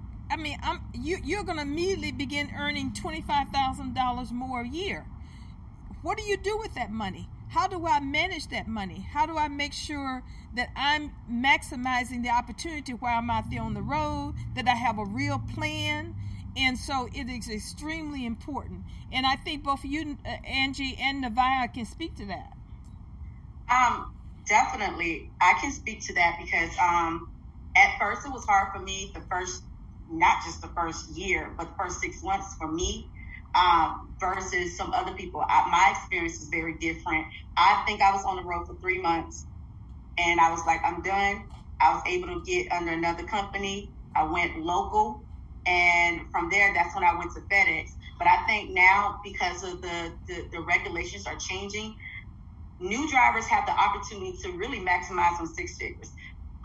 You're going to immediately begin earning $25,000 more a year. What do you do with that money? How do I manage that money? How do I make sure that I'm maximizing the opportunity while I'm out there on the road, that I have a real plan? And so it is extremely important. And I think both of you, Angie and Nevaya, can speak to that. Definitely. I can speak to that because at first it was hard for me not just the first year, but the first 6 months for me. Versus some other people. My experience is very different. I think I was on the road for 3 months and I was like, I'm done. I was able to get under another company. I went local, and from there, that's when I went to FedEx. But I think now, because of the regulations are changing, new drivers have the opportunity to really maximize on 6 figures.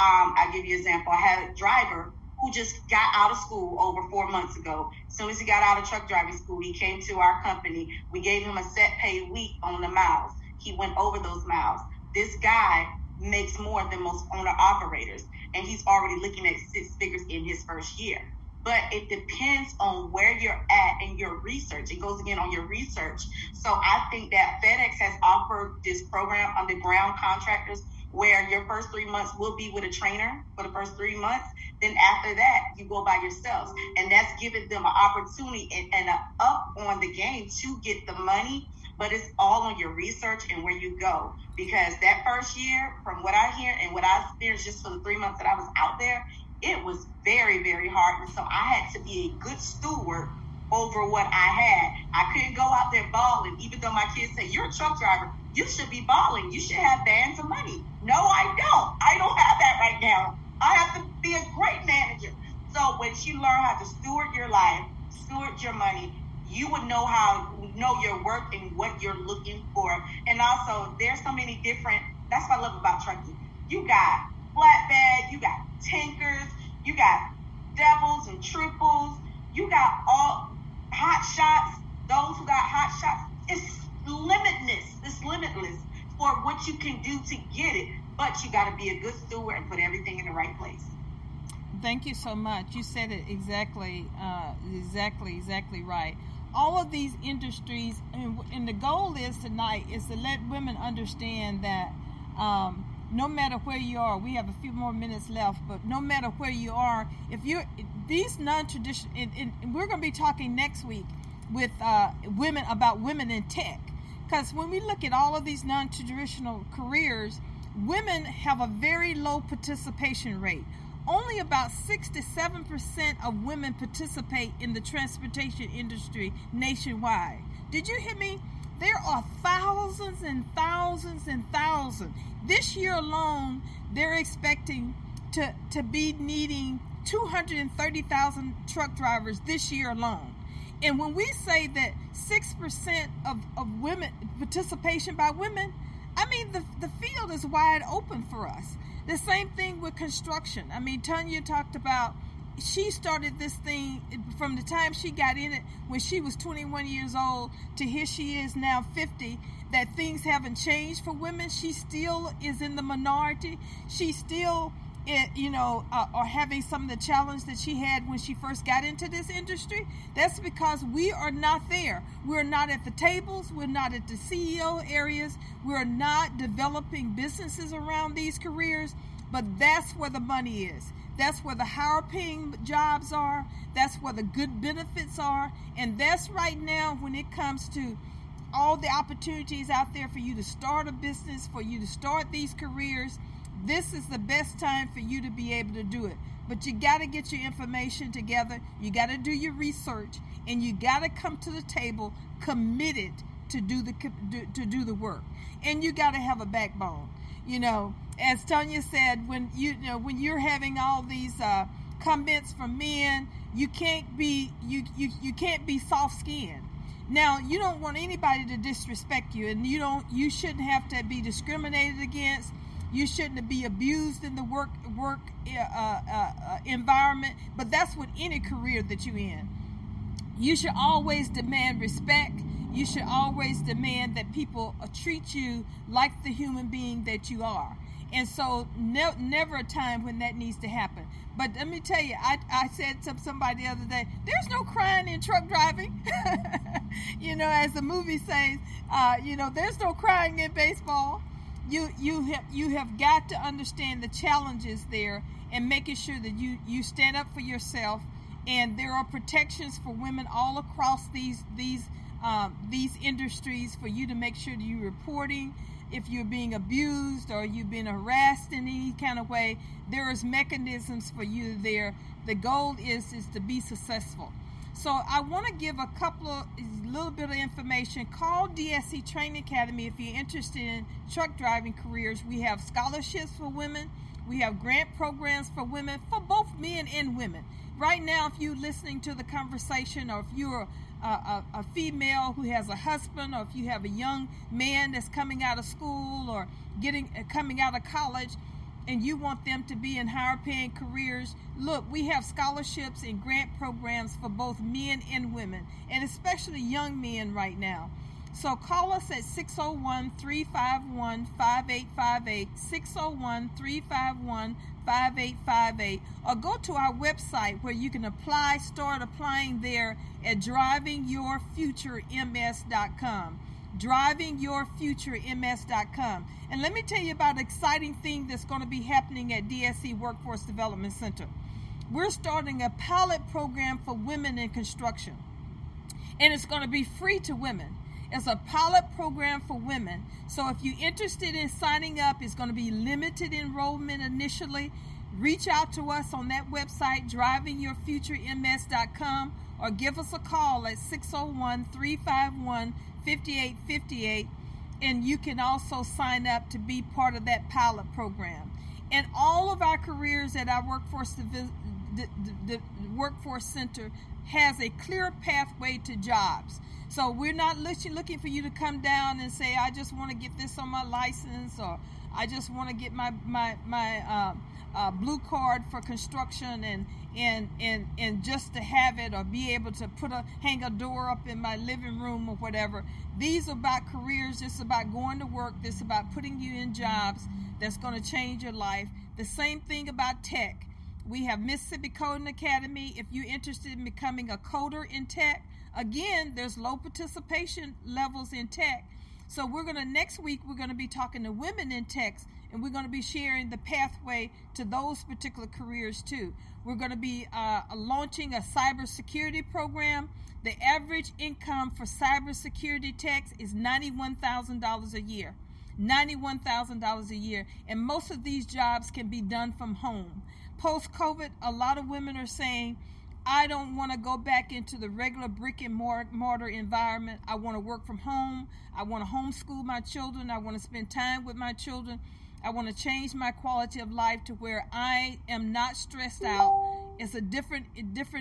I'll give you an example. I had a driver who just got out of school over 4 months ago. As soon as he got out of truck driving school, he came to our company. We gave him a set pay week on the miles. He went over those miles. This guy makes more than most owner-operators, and he's already looking at 6 figures in his first year. But it depends on where you're at in your research. It goes again on your research. So I think that FedEx has offered this program underground contractors where your first 3 months will be with a trainer for the first 3 months. Then after that, you go by yourselves. And that's giving them an opportunity and an up on the game to get the money. But it's all on your research and where you go. Because that first year, from what I hear and what I experienced just for the 3 months that I was out there, it was very, very hard. And so I had to be a good steward over what I had. I couldn't go out there balling, even though my kids say, you're a truck driver, you should be balling. You should have bands of money. No, I don't. I don't have that right now. I have to be a great manager. So once you learn how to steward your life, steward your money, you would know your worth and what you're looking for. And also, there's so many different, that's what I love about trucking. You got flatbed, you got tankers, you got doubles and triples, you got all hot shots, those who got hot shots. It's limitless for what you can do to get it, but you got to be a good steward and put everything in the right place. Thank you so much. You said it exactly right. All of these industries, and the goal is tonight is to let women understand that no matter where you are, we have a few more minutes left, but no matter where you are, if you're these non-traditional, and we're going to be talking next week with women about women in tech, because when we look at all of these non-traditional careers, women have a very low participation rate. Only about 6 to 7% of women participate in the transportation industry nationwide. Did you hear me? There are thousands and thousands and thousands. This year alone, they're expecting to be needing 230,000 truck drivers this year alone. And when we say that 6% of women, participation by women, I mean, the field is wide open for us. The same thing with construction. I mean, Tonya talked about, she started this thing from the time she got in it when she was 21 years old to here she is now 50, that things haven't changed for women. She still is in the minority. She still, are having some of the challenge that she had when she first got into this industry. That's because we are not there. We're not at the tables. We're not at the CEO areas. We're not developing businesses around these careers. But that's where the money is. That's where the higher paying jobs are. That's where the good benefits are. And that's right now when it comes to all the opportunities out there for you to start a business, for you to start these careers. This is the best time for you to be able to do it. But you got to get your information together. You got to do your research, and you got to come to the table committed to do the work. And you got to have a backbone. You know, as Tonya said, when you're having all these comments from men, you can't be soft-skinned. Now, you don't want anybody to disrespect you, and you shouldn't have to be discriminated against. You shouldn't be abused in the work environment. But that's with any career that you're in. You should always demand respect. You should always demand that people treat you like the human being that you are. And so never a time when that needs to happen. But let me tell you, I said to somebody the other day, there's no crying in truck driving. You know, as the movie says, there's no crying in baseball. You have got to understand the challenges there and making sure that you stand up for yourself. And there are protections for women all across these industries for you to make sure that you're reporting. If you're being abused or you've been harassed in any kind of way, there is mechanisms for you there. The goal is to be successful. So I want to give a little bit of information. Call DSC Training Academy if you're interested in truck driving careers. We have scholarships for women. We have grant programs for women, for both men and women. Right now, if you're listening to the conversation, or if you're a female who has a husband, or if you have a young man that's coming out of school or coming out of college, and you want them to be in higher paying careers, look, we have scholarships and grant programs for both men and women, and especially young men right now. So call us at 601-351-5858, 601-351-5858, or go to our website where you can start applying there at drivingyourfuturems.com, drivingyourfuturems.com. And let me tell you about an exciting thing that's going to be happening at DSC Workforce Development Center. We're starting a pilot program for women in construction, and it's going to be free to women. It's a pilot program for women. So if you're interested in signing up, it's going to be limited enrollment initially. Reach out to us on that website, drivingyourfuturems.com, or give us a call at 601-351-5858, and you can also sign up to be part of that pilot program. And all of our careers at our workforce center has a clear pathway to jobs. So we're not looking for you to come down and say, I just want to get this on my license, or I just want to get my blue card for construction and just to have it, or be able to hang a door up in my living room or whatever. These are about careers. This is about going to work. This is about putting you in jobs that's going to change your life. The same thing about tech. We have Mississippi Coding Academy. If you're interested in becoming a coder in tech, again, there's low participation levels in tech. So next week, we're going to be talking to women in tech, and we're going to be sharing the pathway to those particular careers too. We're going to be launching a cybersecurity program. The average income for cybersecurity techs is $91,000 a year. $91,000 a year. And most of these jobs can be done from home. Post-COVID, a lot of women are saying, I don't want to go back into the regular brick and mortar environment. I want to work from home. I want to homeschool my children. I want to spend time with my children. I want to change my quality of life to where I am not stressed out. It's a different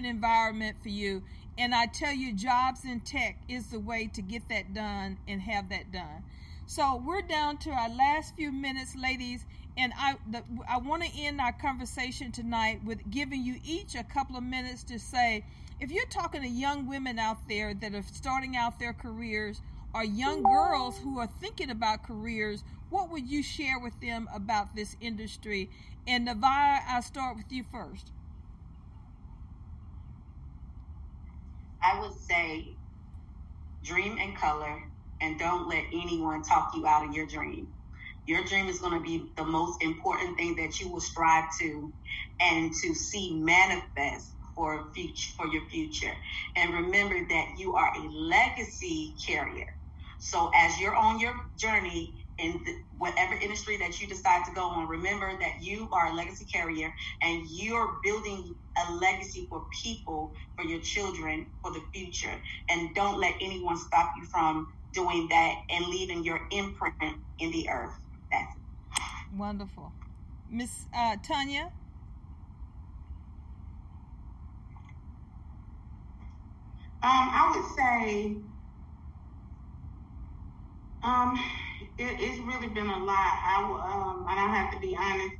environment for you. And I tell you, jobs in tech is the way to get that done and have that done. So we're down to our last few minutes, ladies. And I want to end our conversation tonight with giving you each a couple of minutes to say, if you're talking to young women out there that are starting out their careers, or young girls who are thinking about careers, what would you share with them about this industry? And Nevaya, I'll start with you first. I would say dream in color, and don't let anyone talk you out of your dream. Your dream is going to be the most important thing that you will strive to and to see manifest for your future. And remember that you are a legacy carrier. So as you're on your journey, whatever industry that you decide to go on, remember that you are a legacy carrier and you're building a legacy for people, for your children, for the future. And don't let anyone stop you from doing that and leaving your imprint in the earth. That's it. Wonderful. Miss Tonya? I would say it's really been a lot. I have to be honest.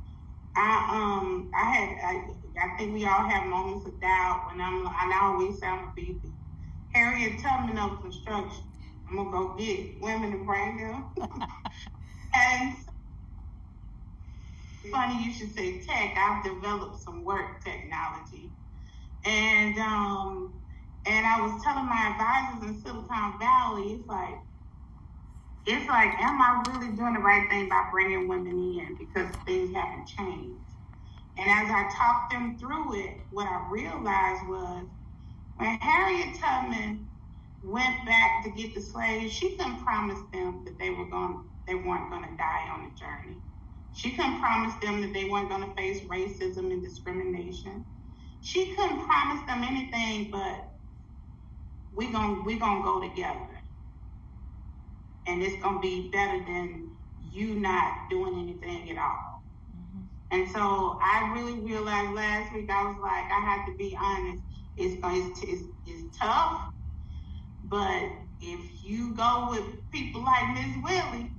I think we all have moments of doubt when I always say I'm gonna be the Harriet Tubman of construction. I'm gonna go get women to bring them. And funny you should say tech. I've developed some work technology, and I was telling my advisors in Silicon Valley, it's like, am I really doing the right thing by bringing women in, because things haven't changed? And as I talked them through it, what I realized was when Harriet Tubman went back to get the slaves, she couldn't promise them that they weren't going to die on the journey. She couldn't promise them that they weren't going to face racism and discrimination. She couldn't promise them anything but we gonna go together. And it's going to be better than you not doing anything at all. Mm-hmm. And so I really realized last week, I was like, I have to be honest. It's tough, but if you go with people like Miss Willie,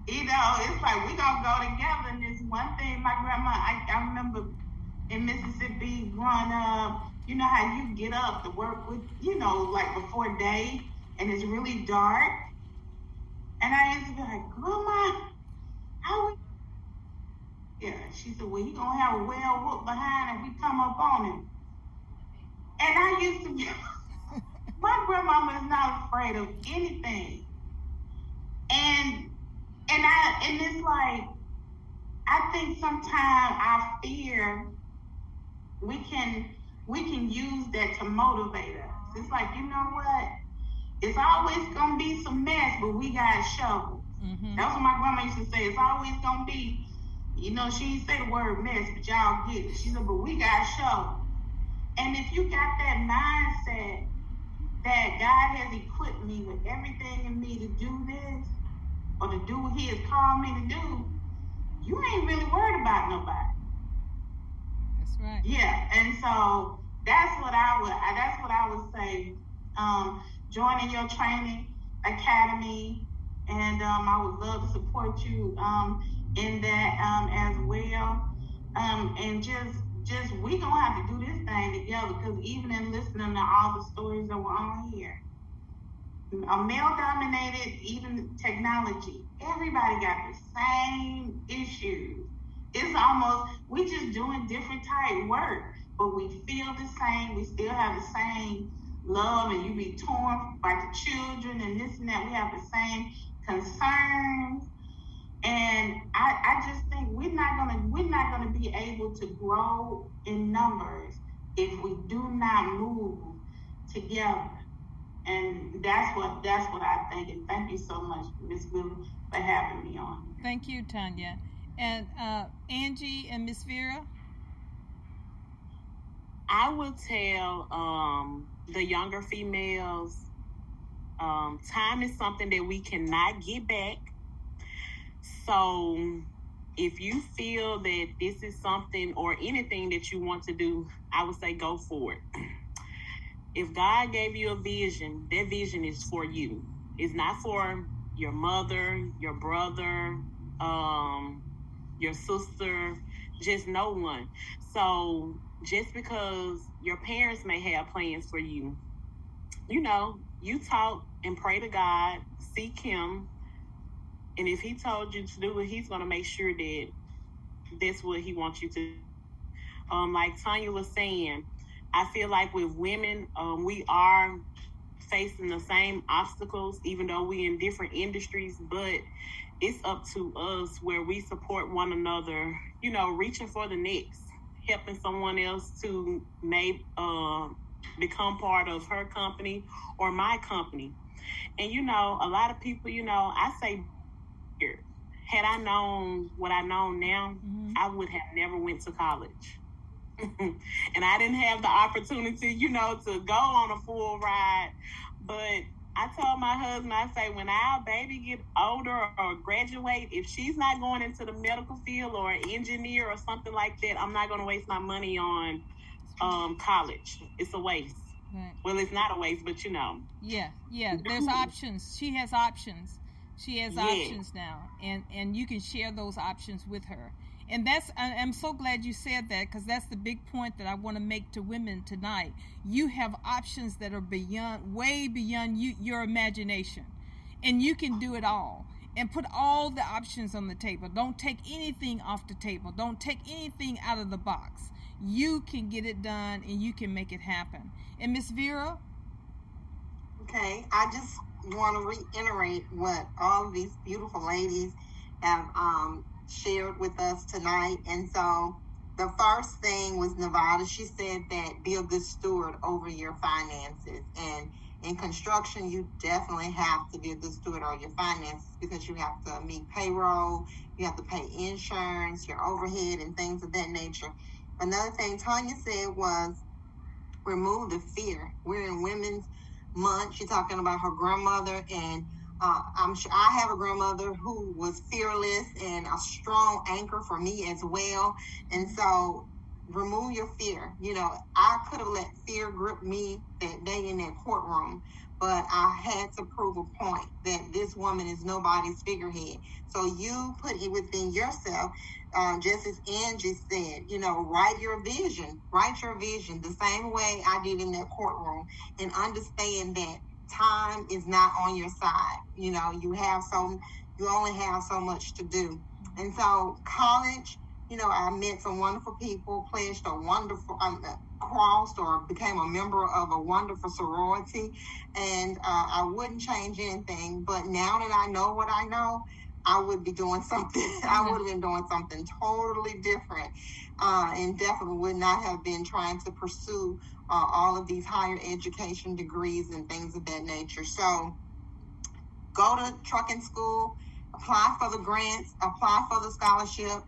it's like we're going to go together. And this one thing, my grandma, I remember in Mississippi growing up, you know how you get up to work with, like before day, and it's really dark. And I used to be like, Grandma, how we? Yeah, she said, well, he gonna have a well whoop behind if we come up on him. And I used to be, my grandmama is not afraid of anything. And it's like, I think sometimes our fear, we can use that to motivate us. It's like, you know what? It's always going to be some mess, but we got shovels. Mm-hmm. That's what my grandma used to say. It's always going to be, she didn't say the word mess, but y'all get it. She said, but we got shovels. And if you got that mindset that God has equipped me with everything in me to do this, or to do what he has called me to do, you ain't really worried about nobody. That's right. Yeah, and so that's what I would say. Joining your training academy, and I would love to support you in that as well. And just we gonna have to do this thing together, because even in listening to all the stories that were on here, a male-dominated, even technology, everybody got the same issues. It's almost, we just doing different type work, but we feel the same. We still have the same love, and you be torn by the children and this and that. We have the same concerns, and I just think we're not gonna be able to grow in numbers if we do not move together. And that's what I think. And thank you so much, Ms. Willie, for having me on. Thank you, Tonya. And Angie and Miss Vera? I would tell the younger females, time is something that we cannot get back. So if you feel that this is something or anything that you want to do, I would say go for it. If God gave you a vision, that vision is for you. It's not for your mother, your brother, your sister, just no one. So just because your parents may have plans for you, you talk and pray to God, seek him. And if he told you to do it, he's going to make sure that that's what he wants you to do. Like Tonya was saying, I feel like with women, we are facing the same obstacles, even though we in different industries, but it's up to us where we support one another, reaching for the next, helping someone else to become part of her company or my company. And, a lot of people, I say Had I known what I know now, I would have never went to college. And I didn't have the opportunity, to go on a full ride. But I told my husband, I say, when our baby get older or graduate, if she's not going into the medical field or an engineer or something like that, I'm not going to waste my money on college. It's a waste. Right. Well, it's not a waste, but Yeah. There's options. She has options. She has options now, and you can share those options with her. And I'm so glad you said that, because that's the big point that I want to make to women tonight. You have options that are way beyond your imagination, and you can do it all. And put all the options on the table. Don't take anything off the table. Don't take anything out of the box. You can get it done, and you can make it happen. And Miss Vera? Okay, I just want to reiterate what all of these beautiful ladies have shared with us tonight. And so the first thing was Nevada. She said that be a good steward over your finances. And in construction, you definitely have to be a good steward over your finances, because you have to meet payroll, you have to pay insurance, your overhead, and things of that nature. Another thing Tonya said was remove the fear. We're in Women's Month. She's talking about her grandmother, and I'm sure I have a grandmother who was fearless and a strong anchor for me as well. And so remove your fear. I could have let fear grip me that day in that courtroom, but I had to prove a point that this woman is nobody's figurehead. So you put it within yourself, just as Angie said, write your vision the same way I did in that courtroom, and understand that time is not on your side. You only have so much to do. And so college, I met some wonderful people, pledged a wonderful, crossed or became a member of a wonderful sorority, and I wouldn't change anything. But now that I know what I know, I would be doing something. I would have been doing something totally different, and definitely would not have been trying to pursue all of these higher education degrees and things of that nature. So go to trucking school, apply for the grants, apply for the scholarship,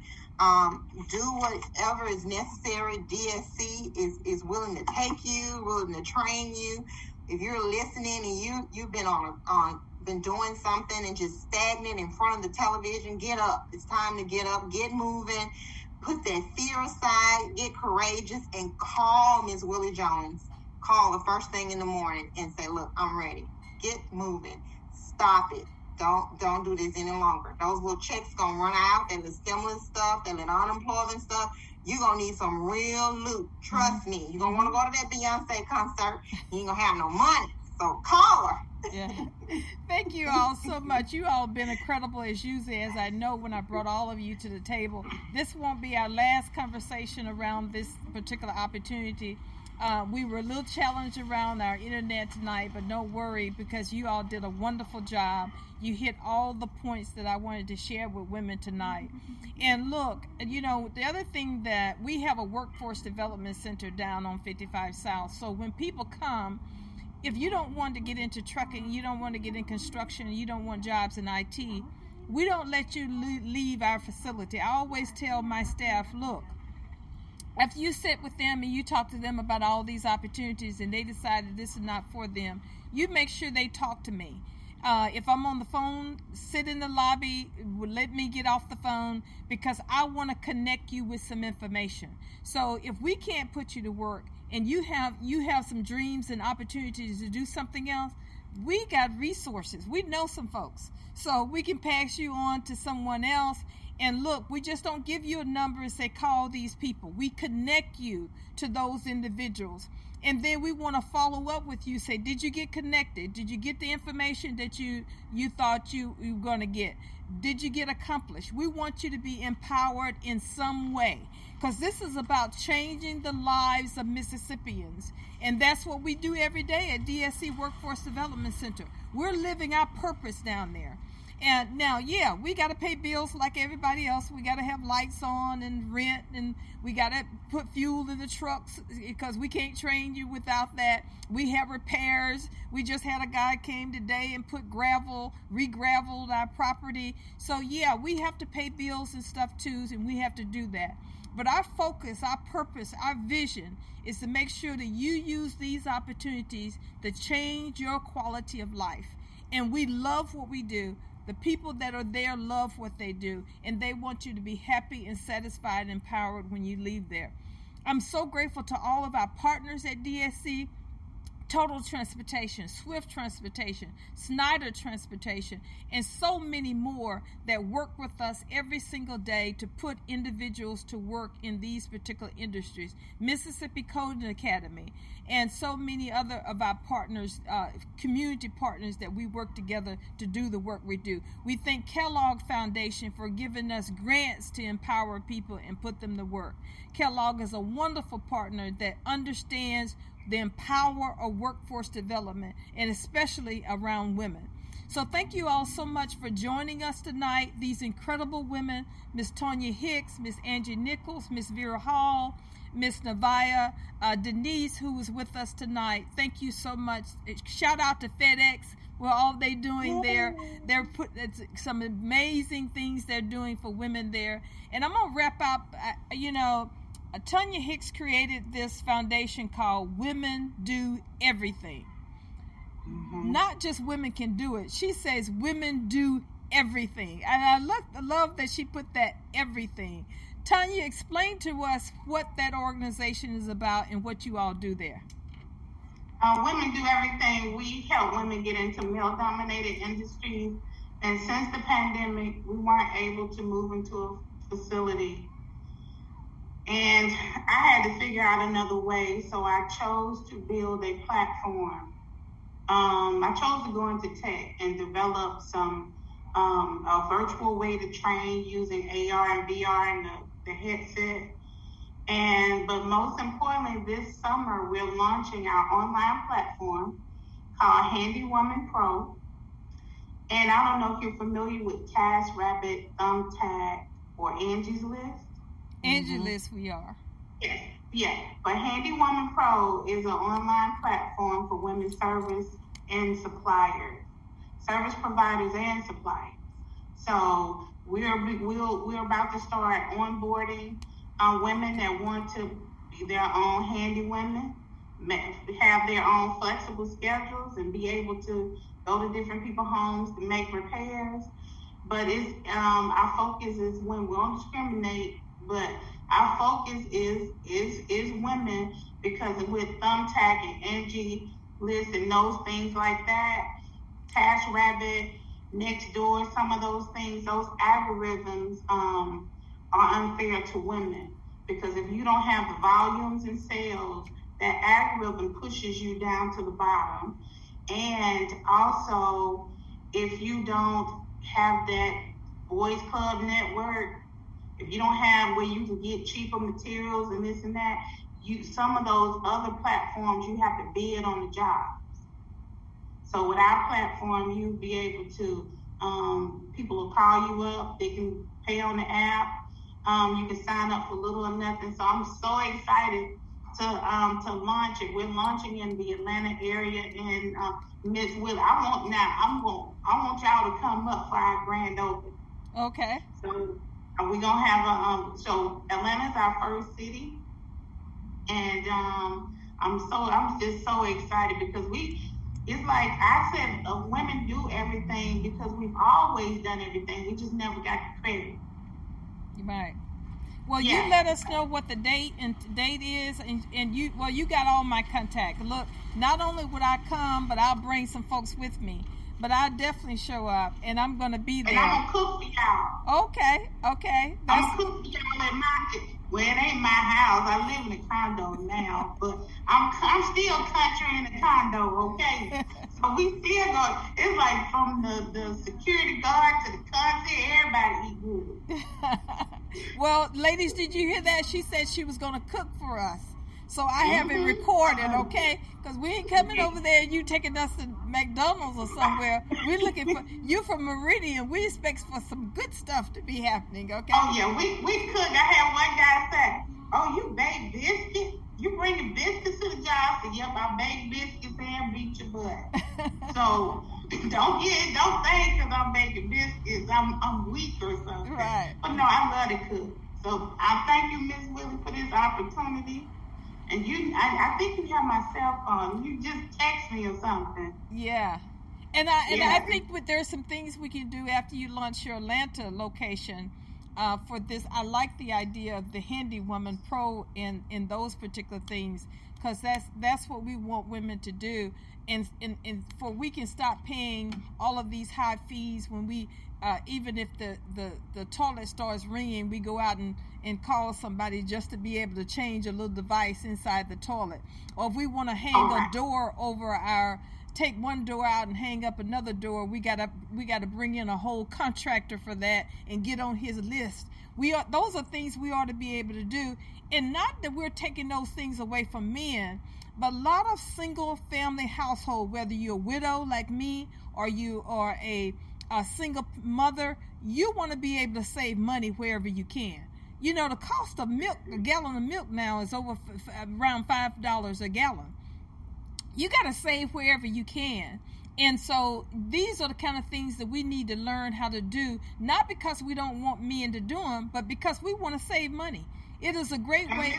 do whatever is necessary. DSC is willing to take you, willing to train you. If you're listening and you've been been doing something and just stagnant in front of the television, get up. It's time to get up, get moving, put that fear aside, get courageous, and call Ms. Willie Jones. Call the first thing in the morning and say, look, I'm ready. Get moving. Stop it. Don't do this any longer. Those little checks gonna run out, and the stimulus stuff and the unemployment stuff. You're gonna need some real loot. Trust me. You're gonna want to go to that Beyonce concert. You ain't gonna have no money. So call her. Yeah. Thank you all so much. You all have been incredible as usually, as I know when I brought all of you to the table. This won't be our last conversation around this particular opportunity. We were a little challenged around our internet tonight, but no worry, because you all did a wonderful job. You hit all the points that I wanted to share with women tonight. And look, the other thing that we have a workforce development center down on 55 South. So when people come, if you don't want to get into trucking, you don't want to get in construction, and you don't want jobs in IT, we don't let you leave our facility. I always tell my staff, look, if you sit with them and you talk to them about all these opportunities and they decided this is not for them, you make sure they talk to me. If I'm on the phone, sit in the lobby, let me get off the phone, because I want to connect you with some information. So if we can't put you to work and you have some dreams and opportunities to do something else, we got resources. We know some folks. So we can pass you on to someone else. And look, we just don't give you a number and say, call these people. We connect you to those individuals. And then we want to follow up with you, say, did you get connected? Did you get the information that you thought you were going to get? Did you get accomplished? We want you to be empowered in some way, because this is about changing the lives of Mississippians. And that's what we do every day at DSC Workforce Development Center. We're living our purpose down there. And now, yeah, we got to pay bills like everybody else. We got to have lights on and rent, and we got to put fuel in the trucks because we can't train you without that. We have repairs. We just had a guy came today and put re-graveled our property. So, yeah, we have to pay bills and stuff too, and we have to do that. But our focus, our purpose, our vision is to make sure that you use these opportunities to change your quality of life. And we love what we do. The people that are there love what they do, and they want you to be happy and satisfied and empowered when you leave there. I'm so grateful to all of our partners at DSC. Total Transportation, Swift Transportation, Snyder Transportation, and so many more that work with us every single day to put individuals to work in these particular industries. Mississippi Coding Academy, and so many other of our partners, community partners that we work together to do the work we do. We thank Kellogg Foundation for giving us grants to empower people and put them to work. Kellogg is a wonderful partner that understands the empower of workforce development, and especially around women. So thank you all so much for joining us tonight. These incredible women, Miss Tonya Hicks, Miss Angie Nichols, Miss Vera Hall, Miss Nevaya, Denise, who was with us tonight. Thank you so much. Shout out to FedEx. Well, all they doing there, they're putting some amazing things they're doing for women there. And I'm gonna wrap up. Tonya Hicks created this foundation called Women Do Everything. Mm-hmm. Not just women can do it. She says women do everything. And I love that she put that everything. Tonya, explain to us what that organization is about and what you all do there. Women Do Everything. We help women get into male-dominated industries. And since the pandemic, we weren't able to move into a facility. And I had to figure out another way, so I chose to build a platform. I chose to go into tech and develop a virtual way to train using AR and VR and the headset. But most importantly, this summer, we're launching our online platform called Handy Woman Pro. And I don't know if you're familiar with TaskRabbit, Thumbtack, or Angie's List. Angie's List, we are. Yes, yeah. But Handy Woman Pro is an online platform for women service and suppliers, service providers and suppliers. So we're about to start onboarding women that want to be their own handy women, have their own flexible schedules, and be able to go to different people's homes to make repairs. But it's our focus is when we don't discriminate. But our focus is women, because with Thumbtack and Angie List and those things like that, TaskRabbit, Nextdoor, some of those things, those algorithms are unfair to women, because if you don't have the volumes and sales, that algorithm pushes you down to the bottom. And also, if you don't have that boys club network, if you don't have where you can get cheaper materials and this and that, some of those other platforms, you have to bid on the jobs. So with our platform, you'll be able to, people will call you up, they can pay on the app, you can sign up for little or nothing. So I'm so excited to launch it. We're launching in the Atlanta area in Miss Will. I want y'all to come up for our grand opening. Okay. So we're gonna have so Atlanta's our first city, and I'm just so excited because it's like I said, women do everything because we've always done everything. We just never got the credit. Right. Well, yeah. You let us know what the date is, and you got all my contact. Look, not only would I come, but I'll bring some folks with me. But I'll definitely show up, and I'm going to be there. And I'm going to cook for y'all. Okay. I'm going to cook for y'all at well, it ain't my house. I live in a condo now, but I'm still country in a condo, okay? So we still go. It's like from the security guard to the concierge, everybody eat good. Well, ladies, did you hear that? She said she was going to cook for us. So I have it recorded, okay? Because we ain't coming over there and you taking us to McDonald's or somewhere. We're looking for, you from Meridian. We expect for some good stuff to be happening, okay? Oh, yeah, we cook. I had one guy say, oh, you bake biscuits? You bringing biscuits to the job? I said, yep, I bake biscuits and beat your butt. So don't think because I'm baking biscuits, I'm weak or something. Right. But no, I love to cook. So I thank you, Miss Willie, for this opportunity. And I think you have my cell phone. You just text me or something. Yeah. And I think there's some things we can do after you launch your Atlanta location for this. I like the idea of the Handy Woman Pro in those particular things, because that's what we want women to do. And for we can stop paying all of these high fees when we even if the toilet starts ringing, we go out and call somebody just to be able to change a little device inside the toilet. Or if we want to hang a door over take one door out and hang up another door, we gotta bring in a whole contractor for that and get on his list. Those are things we ought to be able to do, and not that we're taking those things away from men, but a lot of single family household, whether you're a widow like me or you are a single mother, you want to be able to save money wherever you can. You know, the cost of milk, a gallon of milk now is over around $5 a gallon. You got to save wherever you can. And so these are the kind of things that we need to learn how to do, not because we don't want men to do them, but because we want to save money. It is a great way.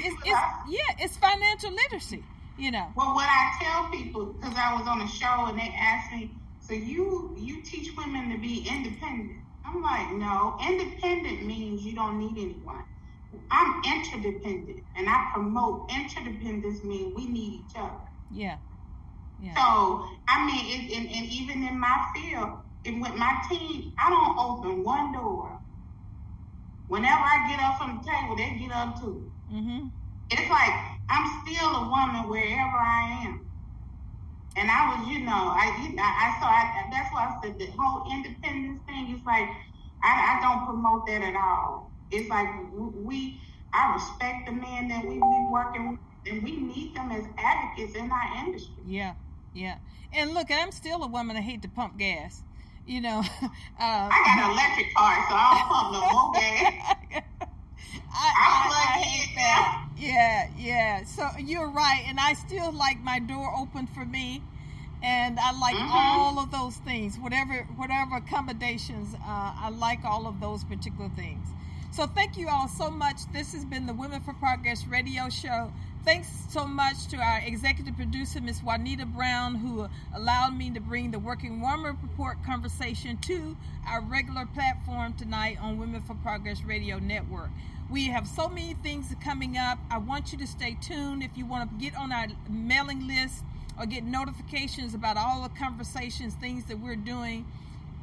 It's financial literacy, you know. Well, what I tell people, because I was on a show and they asked me, so you teach women to be independent. I'm like, no, independent means you don't need anyone. I'm interdependent, and I promote interdependence means we need each other. Yeah. So, I mean, and even in my field, and with my team, I don't open one door. Whenever I get up from the table, they get up too. Mm-hmm. It's like I'm still a woman wherever I am. And I was, that's why I said the whole independence thing is like, I don't promote that at all. It's like I respect the men that we be working with, and we need them as advocates in our industry. Yeah. And look, I'm still a woman that hate to pump gas. You know. I got an electric car, so I don't pump no more gas. I hate that. Yeah. So you're right, and I still like my door open for me, and I like all of those things. Whatever accommodations, I like all of those particular things. So thank you all so much. This has been the Women for Progress radio show. Thanks so much to our executive producer, Miss Juanita Brown, who allowed me to bring the Working Woman Report conversation to our regular platform tonight on Women for Progress Radio Network. We have so many things coming up. I want you to stay tuned. If you want to get on our mailing list or get notifications about all the conversations, things that we're doing,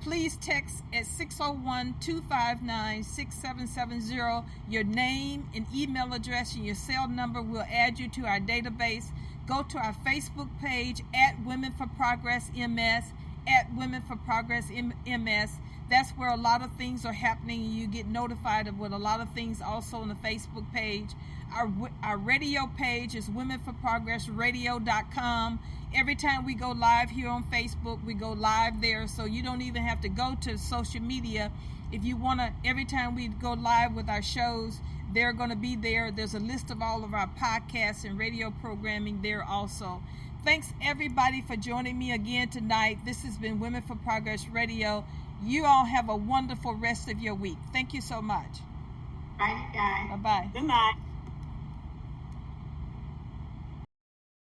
please text at 601-259-6770 your name and email address and your cell number. We'll add you to our database. Go to our Facebook page at Women for Progress MS, at Women for Progress MS. That's where a lot of things are happening, and you get notified of what a lot of things also on the Facebook page. Our radio page is womenforprogressradio.com. Every time we go live here on Facebook, we go live there, so you don't even have to go to social media. If you want to, every time we go live with our shows, they're going to be there. There's a list of all of our podcasts and radio programming there also. Thanks, everybody, for joining me again tonight. This has been Women for Progress Radio. You all have a wonderful rest of your week. Thank you so much. Bye, guys. Bye-bye. Good night.